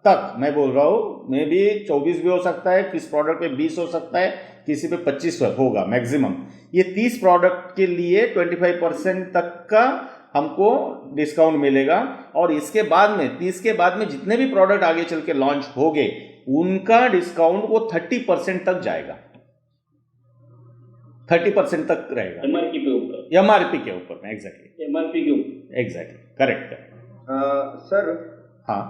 तक मैं बोल रहा हूँ, मे बी 24 भी हो सकता है, किस प्रोडक्ट पे 20 हो सकता है, किसी पे 25 होगा मैक्सिमम। ये 30 प्रोडक्ट के लिए 25% तक का हमको डिस्काउंट मिलेगा, और इसके बाद में 30 के बाद में जितने भी प्रोडक्ट आगे चल के लॉन्च होंगे उनका डिस्काउंट वो 30% तक जाएगा, 30% तक रहेगा MRP के ऊपर। MRP के ऊपर में, एग्जैक्टली MRP के ऊपर, एग्जैक्टली करेक्ट। सर, हाँ,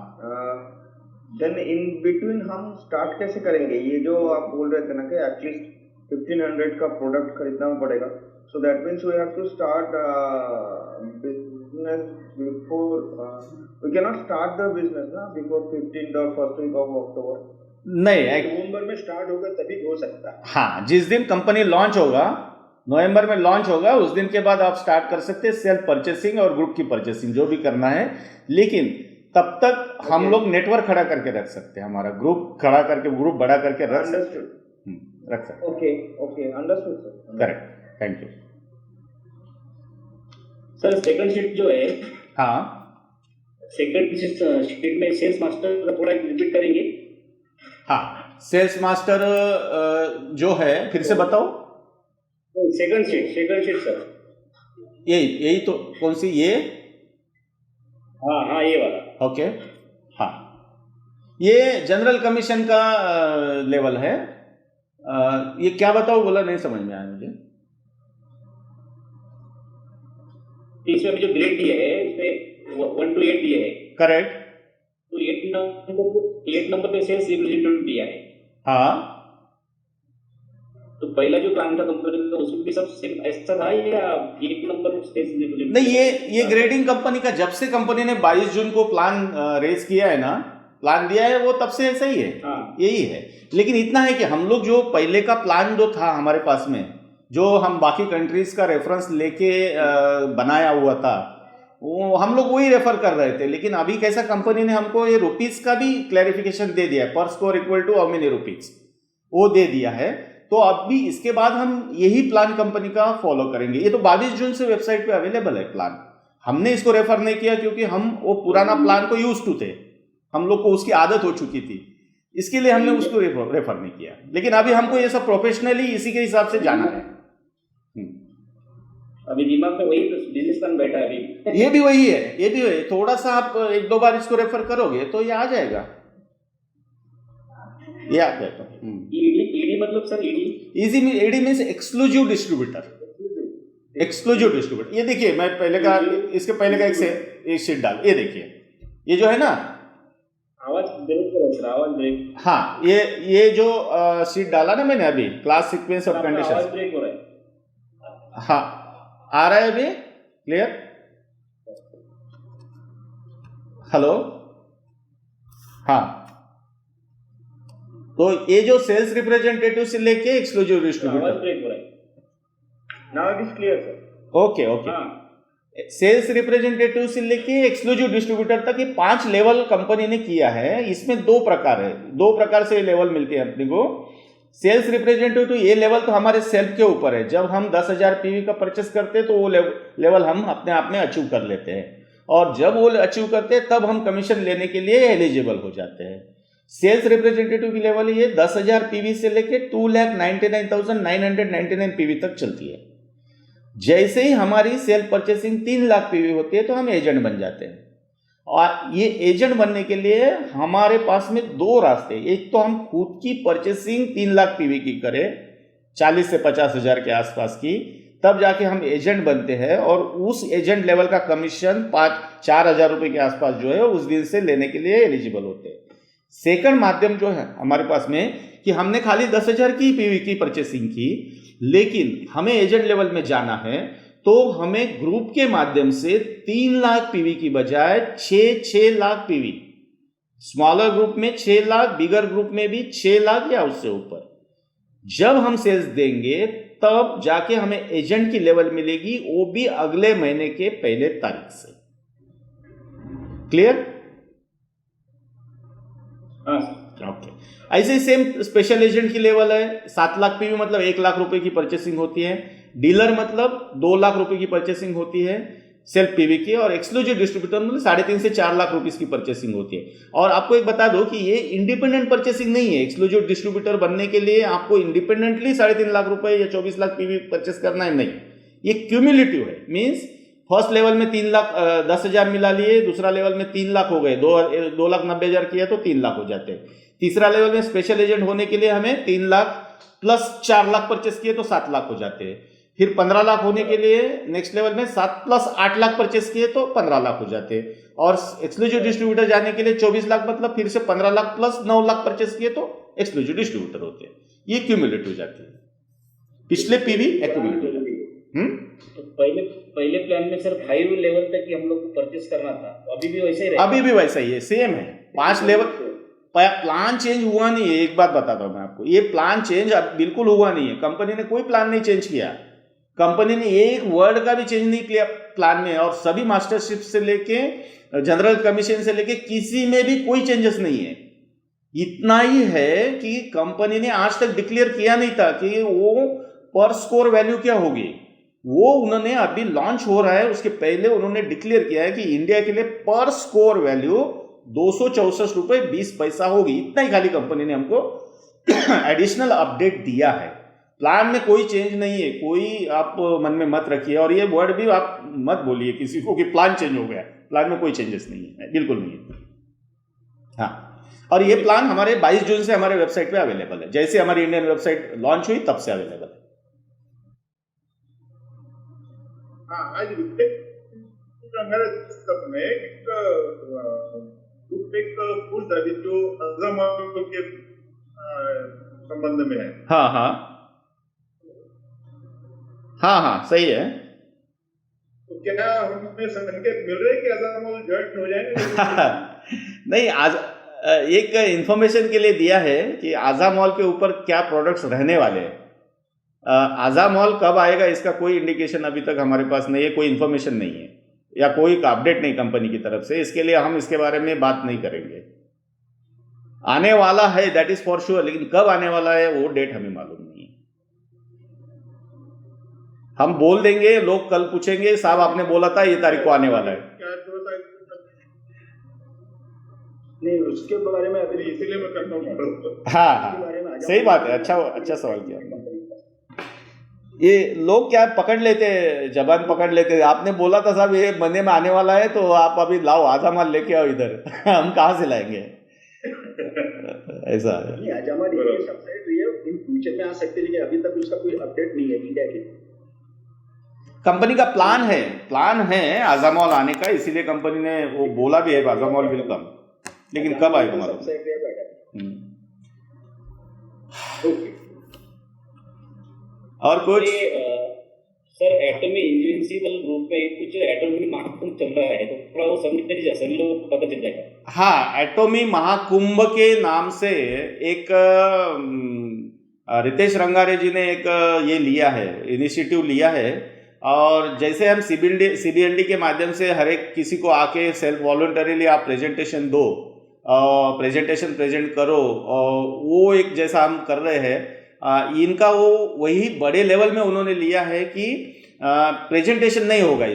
देन इन बिटवीन हम स्टार्ट कैसे करेंगे? ये जो आप बोल रहे थे ना कि एटलीस्ट 1500 का प्रोडक्ट खरीदना पड़ेगा, so that means we have to start business before, we can not start the business ना बिफोर 15th और फर्स्ट वीक ऑफ अक्टूबर। नहीं, नवंबर में स्टार्ट होगा तभी हो सकता है। हाँ, जिस दिन कंपनी लॉन्च होगा, नवंबर में लॉन्च होगा, उस दिन के बाद आप स्टार्ट कर सकते हैं सेल्फ परचेसिंग और ग्रुप की परचेसिंग, जो भी करना है। लेकिन तब तक हम लोग नेटवर्क खड़ा करके रख सकते हैं, हमारा ग्रुप खड़ा करके, ग्रुप बड़ा करके रख सकते हैं। Okay, understood sir, correct, thank you sir. Second sheet जो है, हाँ, सेकंड शीट में सेल्स मास्टर का थोड़ा रिपीट करेंगे? हाँ, सेल्स मास्टर जो है, फिर से बताओ। सेकंड शीट सर, यही तो, कौन सी ये? हाँ, ये वाला। ओके, हाँ, ये जनरल कमीशन का लेवल है। ये क्या बताओ बोला, नहीं समझ में आया मुझे। इसमें जो ग्रेड दिए है, इसमें 1 to 8 दिए है। करेक्ट। तो 8 नंबर पे सेल्स रिप्रेजेंटेटिव दिया है। हाँ, तो पहला जो प्लान था कंपनी का, उसमें भी सब सेम ऐसा था या 1 नंबर सेल्स रिप्रेजेंटेटिव? नहीं, ये ग्रेडिंग कंपनी का, जब से कंपनी ने 22 जून को प्लान रेज किया है ना, प्लान दिया है, वो तब से ऐसा ही है। हाँ, यही है। लेकिन इतना है कि हम लोग जो पहले का प्लान जो था हमारे पास में, जो हम बाकी कंट्रीज का रेफरेंस लेके बनाया हुआ था, वो हम लोग वही रेफर कर रहे थे। लेकिन अभी कैसा, कंपनी ने हमको ये रुपीज का भी क्लैरिफिकेशन दे दिया है, पर square equal to how many rupees, वो दे दिया है। तो अभी इसके बाद हम यही प्लान कंपनी का फॉलो करेंगे। ये तो 22 जून से वेबसाइट पे अवेलेबल है प्लान। हमने इसको रेफर नहीं किया क्योंकि हम वो पुराना प्लान को यूज टू थे, हम लोग को उसकी आदत हो चुकी थी, इसके लिए हमने उसको रेफर नहीं किया। लेकिन अभी हमको ये सब प्रोफेशनली इसी के हिसाब से जाना है। अभी दिमाग में वही बिजनेस प्लान बैठा है अभी। ये भी वही है, ये भी वही है। थोड़ा सा आप एक दो बार इसको रेफर करोगे तो ये आ जाएगा, ये आ जाएगा। ईडी मतलब sir ED means exclusive distributor, exclusive distributor. ये देखिए, मैं पहले का इसके पहले का एक शीट डाल, ये देखिए, ये जो है ना, आवाज ब्रेक हो रहा है सर, आवाज ब्रेक। हाँ, ये जो शीट डाला ना मैंने अभी, क्लास सीक्वेंस ऑफ आवाज कंडीशन। ब्रेक हो रहा है। हाँ, आ रहा है अभी क्लियर? हेलो, हाँ, तो ये जो सेल्स रिप्रेजेंटेटिव से लेके एक्सक्लूसिव डिस्ट्रीब्यूटर, आवाज ब्रेक हो रहा है। Now it is clear sir. Okay okay. Sales representative से लेके एक्सक्लूसिव डिस्ट्रीब्यूटर तक ये 5 लेवल कंपनी ने किया है। इसमें 2 प्रकार है, 2 प्रकार से ये लेवल मिलते हैं अपने को। सेल्स रिप्रेजेंटेटिव ये लेवल तो हमारे सेल्फ के ऊपर है। जब हम 10,000 पीवी का परचेस करते हैं तो वो लेवल हम अपने आप में अचीव कर लेते हैं, और जब वो अचीव करते हैं तब हम कमीशन लेने के लिए एलिजिबल हो जाते हैं। सेल्स रिप्रेजेंटेटिव की लेवल ये 10,000 पीवी से लेके 2,99,999 पीवी तक चलती है। जैसे ही हमारी सेल्फ परचेसिंग 3 लाख पीवी होती है तो हम एजेंट बन जाते हैं। और ये एजेंट बनने के लिए हमारे पास में 2 रास्ते, एक तो हम खुद की परचेसिंग 3 लाख पीवी की करें 40 से 50 हजार के आसपास की, तब जाके हम एजेंट बनते हैं, और उस एजेंट लेवल का कमीशन 4 हजार रुपये के आसपास जो है उस दिन से लेने के लिए एलिजिबल होते हैं। सेकंड माध्यम जो है हमारे पास में कि हमने खाली 10,000 की पीवी की परचेसिंग की, लेकिन हमें एजेंट लेवल में जाना है, तो हमें ग्रुप के माध्यम से 3 लाख पीवी की बजाय 6 लाख पीवी, स्मॉलर ग्रुप में 6 लाख, बिगर ग्रुप में भी 6 लाख या उससे ऊपर जब हम सेल्स देंगे तब जाके हमें एजेंट की लेवल मिलेगी, वो भी अगले महीने के पहले तारीख से। क्लियर? ओके। ऐसे ही सेम स्पेशल एजेंट की लेवल है। 7 लाख पीवी मतलब 1 लाख रुपए की परचेसिंग होती है। डीलर मतलब 2 लाख रुपए की परचेसिंग होती है सेल्फ पीवी की, और एक्सक्लूसिव डिस्ट्रीब्यूटर मतलब 3.5 से 4 लाख रुपीस की परचेसिंग होती है। और आपको एक बता दो कि ये इंडिपेंडेंट परचेसिंग नहीं है। एक्सक्लूसिव डिस्ट्रीब्यूटर बनने के लिए आपको इंडिपेंडेंटली 3.5 लाख रुपए या 24 लाख पीवी परचेस करना है, नहीं, ये क्यूमुलेटिव है। मीन्स फर्स्ट लेवल में 3 लाख 10,000 मिला लिए, दूसरा लेवल में 3 लाख हो गए, 2,90,000 किया तो 3 लाख हो जाते हैं। तीसरा लेवल में स्पेशल एजेंट होने के लिए हमें 3 लाख प्लस 4 लाख परचेस किए तो 7 लाख हो जाते हैं। फिर 15 लाख होने के लिए नेक्स्ट लेवल में 7 प्लस 8 लाख परचेस किए तो 15 लाख हो जाते हैं। और एक्सक्लूसिव डिस्ट्रीब्यूटर जाने के लिए 24 लाख मतलब फिर से 15 लाख प्लस 9 लाख परचेस किए तो एक्सक्लूसिव डिस्ट्रीब्यूटर होते हैं। ये क्यूमुलेटिव हो जाती है, पिछले पीवी एक्यूमुलेट हो जाती है। तो पहले प्लान में सर 5 लेवल तक ही हम लोग को परचेस करना था, तो अभी भी वैसे ही अभी भी वैसा ही है, सेम है। 5 लेवल प्लान चेंज हुआ नहीं है। एक बात बताता हूं मैं आपको, ये प्लान चेंज बिल्कुल हुआ नहीं है। कंपनी ने कोई प्लान नहीं चेंज किया, कंपनी ने एक वर्ड का भी चेंज नहीं किया प्लान में, और सभी मास्टरशिप से लेके जनरल कमीशन से लेके किसी में भी कोई चेंजेस नहीं है। इतना ही है कि कंपनी ने आज तक डिक्लेयर किया नहीं था कि वो पर स्कोर वैल्यू क्या होगी। वो उन्होंने अभी लॉन्च हो रहा है, उसके पहले उन्होंने डिक्लेयर किया है कि इंडिया के लिए पर स्कोर वैल्यू 264 रुपये 20 पैसा होगी। इतना ही खाली कंपनी ने हमको एडिशनल अपडेट दिया है। प्लान में कोई चेंज नहीं है, कोई आप मन में मत रखिए, और ये वर्ड भी आप मत बोलिए किसी को कि प्लान चेंज हो गया। प्लान में कोई चेंजेस नहीं है, बिल्कुल नहीं है। हाँ, और ये प्लान हमारे 22 जून से हमारे वेबसाइट पे अवेलेबल है। जैसे हमारी इंडियन वेबसाइट लॉन्च हुई तब से अवेलेबल है। आज में एक फूल दादी जो अज़म के संबंध में है। हाँ हाँ हाँ हाँ, सही है। तो क्या हमें संकेत मिल रहे हैं कि अज़म जॉइंट हो जाएंगे? नहीं, आज एक इंफॉर्मेशन के लिए दिया है कि आज़ा मॉल के ऊपर क्या प्रोडक्ट्स रहने वाले हैं। आज़ा मॉल कब आएगा इसका कोई इंडिकेशन अभी तक हमारे पास नहीं है, कोई इंफॉर्मेशन नहीं है या कोई अपडेट नहीं कंपनी की तरफ से। इसके लिए हम इसके बारे में बात नहीं करेंगे। आने वाला है दैट इज फॉर श्योर, लेकिन कब आने वाला है वो डेट हमें मालूम नहीं है। हम बोल देंगे, लोग कल पूछेंगे साहब आपने बोला था ये तारीख को आने वाला है। नहीं, उसके बारे में अभी इसीलिए मैं करता हूँ। हाँ हाँ, सही बात है। अच्छा सवाल किया। ये लोग क्या पकड़ लेते, जबान पकड़ लेते। आपने बोला था साहब ये महीने में आने वाला है, तो आप अभी लाओ आजा माल लेके आओ इधर हम कहाँ से लाएंगे ऐसा है। नहीं आजामा देखिए सबसाइड रही है, इन फ्यूचर में आ सकते हैं, लेकिन अभी तक उसका कोई अपडेट नहीं है इंडिया के। कंपनी का प्लान है आजामॉल आने का, इसीलिए कंपनी ने वो बोला भी है आजामॉल विल कम, लेकिन कब आएगा मालूम नहीं। सबसाइड रही है ओके। और कुछ सर एटॉमी इनविंसिबल ग्रुप में कुछ एटॉमी महाकुंभ चल रहा है, तो थोड़ा वो समझते नहीं, सभी लोगों को पता चल जाएगा। हाँ, एटॉमी महाकुंभ के नाम से एक रितेश रंगारे जी ने एक ये लिया है, इनिशिएटिव लिया है। और जैसे हम सीबीएलडी के माध्यम से हर एक किसी को आके सेल्फ वॉलंटरीली आप प्रेजेंटेशन दो, प्रेजेंटेशन प्रेजेंट करो, और वो एक जैसा हम कर रहे हैं, इनका वो वही बड़े लेवल में उन्होंने लिया है कि प्रेजेंटेशन नहीं होगा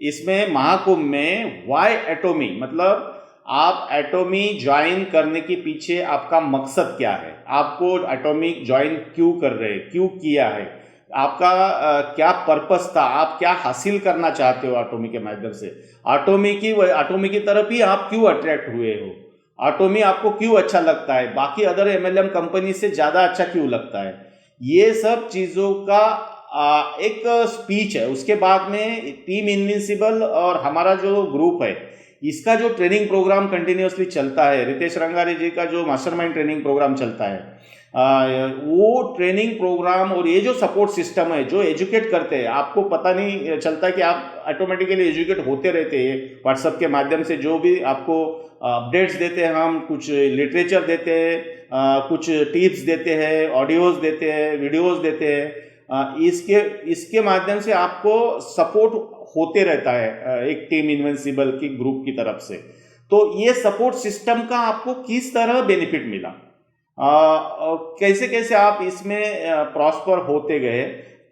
इसमें महाकुंभ में वाई एटॉमी, मतलब आप एटॉमी ज्वाइन करने के पीछे आपका मकसद क्या है, आपको एटॉमी ज्वाइन क्यों कर रहे हैं, क्यों किया है, आपका क्या पर्पस था, आप क्या हासिल करना चाहते हो एटॉमी के माध्यम से, एटॉमी की तरफ ही आप क्यों अट्रैक्ट हुए हो, एटॉमी आपको क्यों अच्छा लगता है, बाकी अदर एमएलएम कंपनी से ज़्यादा अच्छा क्यों लगता है, ये सब चीज़ों का एक स्पीच है। उसके बाद में टीम इनविंसिबल और हमारा जो ग्रुप है इसका जो ट्रेनिंग प्रोग्राम कंटिन्यूसली चलता है, रितेश रंगारे जी का जो मास्टरमाइंड ट्रेनिंग प्रोग्राम चलता है, वो ट्रेनिंग प्रोग्राम और ये जो सपोर्ट सिस्टम है जो एजुकेट करते हैं, आपको पता नहीं चलता कि आप ऑटोमेटिकली एजुकेट होते रहते हैं व्हाट्सएप के माध्यम से। जो भी आपको अपडेट्स देते हैं, हम कुछ लिटरेचर देते हैं, कुछ टिप्स देते हैं, ऑडियोज देते हैं, वीडियोज देते हैं, इसके माध्यम से आपको सपोर्ट होते रहता है एक टीम इनविंसिबल की ग्रुप की तरफ से। तो ये सपोर्ट सिस्टम का आपको किस तरह बेनिफिट मिला, कैसे कैसे आप इसमें प्रॉस्पर होते गए,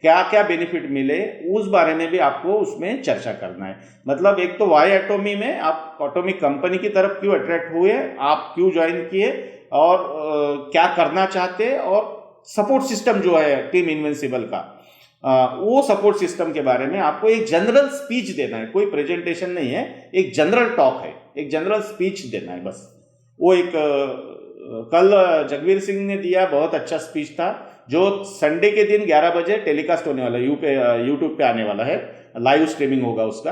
क्या क्या बेनिफिट मिले, उस बारे में भी आपको उसमें चर्चा करना है। मतलब एक तो वाई एटॉमी में आप एटॉमिक कंपनी की तरफ क्यों अट्रैक्ट हुए, आप क्यों ज्वाइन किए, और क्या करना चाहते, और सपोर्ट सिस्टम जो है टीम इनविंसिबल का, वो सपोर्ट सिस्टम के बारे में आपको एक जनरल स्पीच देना है। कोई प्रेजेंटेशन नहीं है, एक जनरल टॉक है, एक जनरल स्पीच देना है बस। वो एक कल जगवीर सिंह ने दिया, बहुत अच्छा स्पीच था, जो संडे के दिन 11 बजे टेलीकास्ट होने वाला है, यूट्यूब पे आने वाला है, लाइव स्ट्रीमिंग होगा उसका।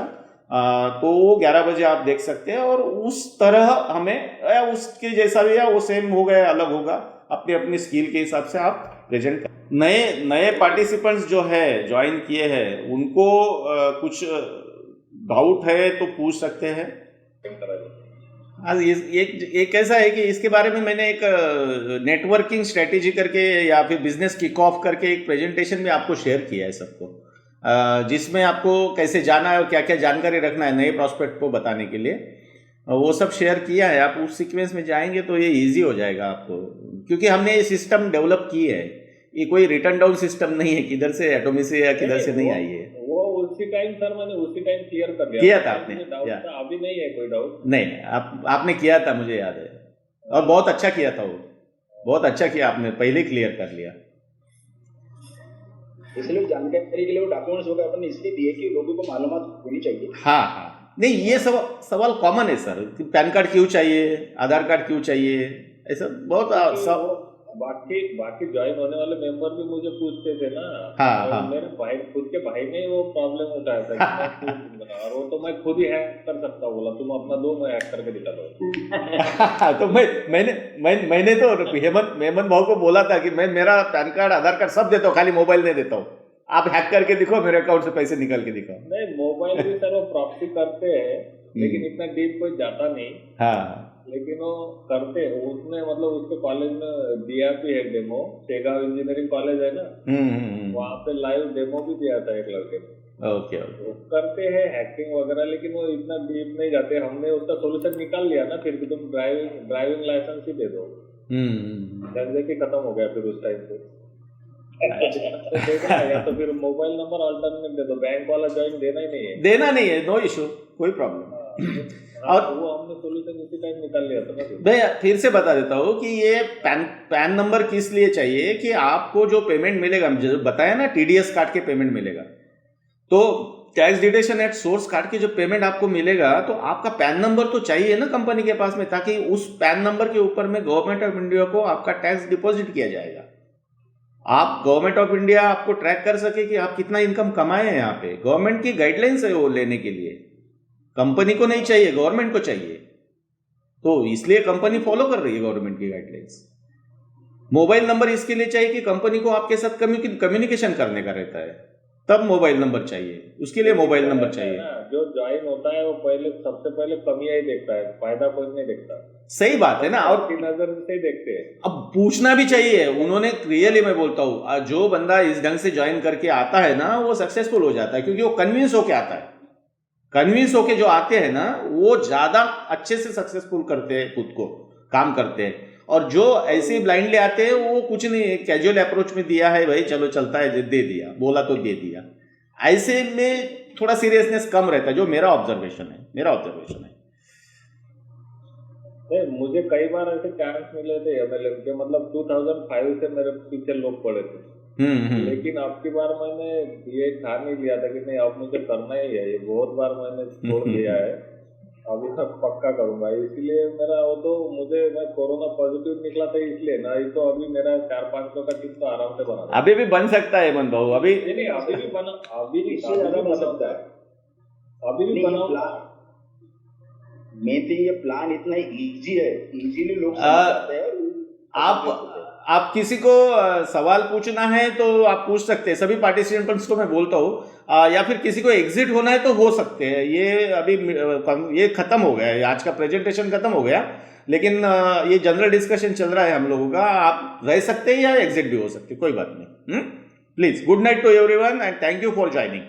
तो वो 11 बजे आप देख सकते हैं। और उस तरह हमें उसके जैसा भी है वो सेम होगा या अलग होगा, अपनी अपनी स्किल के हिसाब से आप प्रेजेंट कर। नए पार्टिसिपेंट्स जो है ज्वाइन किए हैं, उनको कुछ डाउट है तो पूछ सकते हैं। हाँ, ये कैसा है कि इसके बारे में मैंने एक नेटवर्किंग स्ट्रेटेजी करके या फिर बिजनेस किक ऑफ करके एक प्रेजेंटेशन भी आपको शेयर किया है सबको, जिसमें आपको कैसे जाना है और क्या क्या जानकारी रखना है नए प्रॉस्पेक्ट को बताने के लिए, वो सब शेयर किया है। आप उस सीक्वेंस में जाएंगे तो ये इजी हो जाएगा आपको, क्योंकि हमने ये सिस्टम डेवलप की है। ये कोई रिटर्न डाउन सिस्टम नहीं है, किधर से एटॉमी से या किधर से नहीं आई है। वो उसी टाइम सर मैंने उसी टाइम क्लियर कर दिया किया था आपने? अभी नहीं है कोई डाउट। नहीं, आपने किया था, मुझे याद है, और बहुत अच्छा किया था, वो बहुत अच्छा किया आपने, पहले क्लियर कर लिया। इसलिए जानकारी के लिए वो डॉक्यूमेंट्स वगैरह अपन इसलिए दिए कि लोगों को मालूमात होनी चाहिए। हाँ, नहीं ये सवाल कॉमन है सर, पैन कार्ड क्यों चाहिए, आधार कार्ड क्यों चाहिए, ऐसा बहुत सब। बाकी ज्वाइन होने वाले मेंबर भी मुझे पूछते थे ना। हाँ। मेरे भाई, खुद के भाई ने वो प्रॉब्लम उठाया था और वो तो मैं खुद ही हैक कर सकता हूँ, बोला तुम अपना दो, मैं हैक करके दिखा दो। तो मैंने तो हेमंत भाव को बोला था कि मैं मेरा पैन कार्ड आधार कार्ड सब देता हूँ, खाली मोबाइल नहीं देता हूँ, आप हैक करके दिखाओ, मेरे अकाउंट से पैसे निकल के दिखाओ। नहीं, मोबाइल भी सर वो प्रॉक्सी करते हैं, लेकिन इतना डीप कोई जाता नहीं। हाँ, लेकिन वो करते हैं उसमें, मतलब उसके कॉलेज में दिया भी है डेमो, शेगांव इंजीनियरिंग कॉलेज है ना, वहाँ पे लाइव डेमो भी दिया था एक लड़के ने। ओके। वो करते हैं हैकिंग वगैरह, लेकिन वो इतना डीप नहीं जाते। हमने उसका सोल्यूशन निकाल लिया ना, फिर भी तुम ड्राइविंग लाइसेंस ही दे दो, झंझट ही खत्म हो गया फिर उस टाइम पे। तो देखना है, या तो फिर मोबाइल नंबर अल्टरनेट दे दो, बैंक वाला ज्वाइन देना ही नहीं है, नो इशू, कोई प्रॉब्लम। और और वो हमने सोल्यूशन उसी टाइम निकाल लिया था ना फिर। मैं फिर से बता देता हूँ कि ये पैन नंबर किस लिए चाहिए कि आपको जो पेमेंट मिलेगा, जो बताया ना टीडीएस काट के पेमेंट मिलेगा, तो टैक्स डिडक्शन एट सोर्स काट के जो पेमेंट आपको मिलेगा तो आपका पैन नंबर तो चाहिए ना कंपनी के पास में, ताकि उस पैन नंबर के ऊपर में गवर्नमेंट ऑफ इंडिया को आपका टैक्स डिपॉजिट किया जाएगा। आप गवर्नमेंट ऑफ इंडिया आपको ट्रैक कर सके कि आप कितना इनकम कमाए हैं। यहाँ पे गवर्नमेंट की गाइडलाइंस है वो लेने के लिए, कंपनी को नहीं चाहिए, गवर्नमेंट को चाहिए। तो इसलिए कंपनी फॉलो कर रही है गवर्नमेंट की गाइडलाइंस। मोबाइल नंबर इसके लिए चाहिए कि कंपनी को आपके साथ कम्युनिकेशन करने का रहता है, तब मोबाइल नंबर चाहिए, उसके लिए मोबाइल नंबर चाहिए। जो ज्वाइन होता है वो पहले सबसे पहले कमियां ही देखता है, फायदा कोई नहीं देखता। सही बात है ना। और की नजर से ही देखते हैं। अब पूछना भी चाहिए, उन्होंने रियली, मैं बोलता हूँ, जो बंदा इस ढंग से ज्वाइन करके आता है ना वो सक्सेसफुल हो जाता है, क्योंकि वो कन्विंस होके आता है। कन्विंस होके जो आते हैं ना वो ज्यादा अच्छे से सक्सेसफुल करते हैं, खुद को काम करते हैं। और जो ऐसे ब्लाइंडली आते हैं वो कुछ नहीं, कैजुअल अप्रोच में दिया है, भाई चलो चलता है, दे दिया, बोला तो दे दिया, ऐसे में थोड़ा सीरियसनेस कम रहता है, जो मेरा ऑब्जर्वेशन है। नहीं, मुझे कई बार ऐसे चांस मिले थे एमएलएम के, मतलब 2005 से मेरे पीछे लोग पड़े थे। लेकिन आपकी बार मैंने ये ठान नहीं लिया था कि नहीं अब मुझे करना ही है, ये बहुत बार मैंने छोड़ दिया है, अभी मैं पक्का करूंगा। इसलिए मेरा वो तो मैं कोरोना पॉजिटिव निकला था इसलिए ना, ये तो अभी मेरा 4-500 का टीम तो आराम से बना। अभी भी बन सकता है हेमंत भाऊ, अभी नहीं अभी भी बना, अभी भी बन सकता है, अभी भी बना। मैं तो ये प्लान इतना इजी है, इजीली लोग समझ सकते हैं। आप किसी को सवाल पूछना है तो आप पूछ सकते हैं, सभी पार्टिसिपेंट्स को मैं बोलता हूँ, या फिर किसी को एग्जिट होना है तो हो सकते हैं। ये अभी ये खत्म हो गया है, आज का प्रेजेंटेशन खत्म हो गया, लेकिन ये जनरल डिस्कशन चल रहा है हम लोगों का। आप रह सकते हैं या एग्जिट भी हो सकते, कोई बात नहीं। Please, good night to everyone and thank you for joining.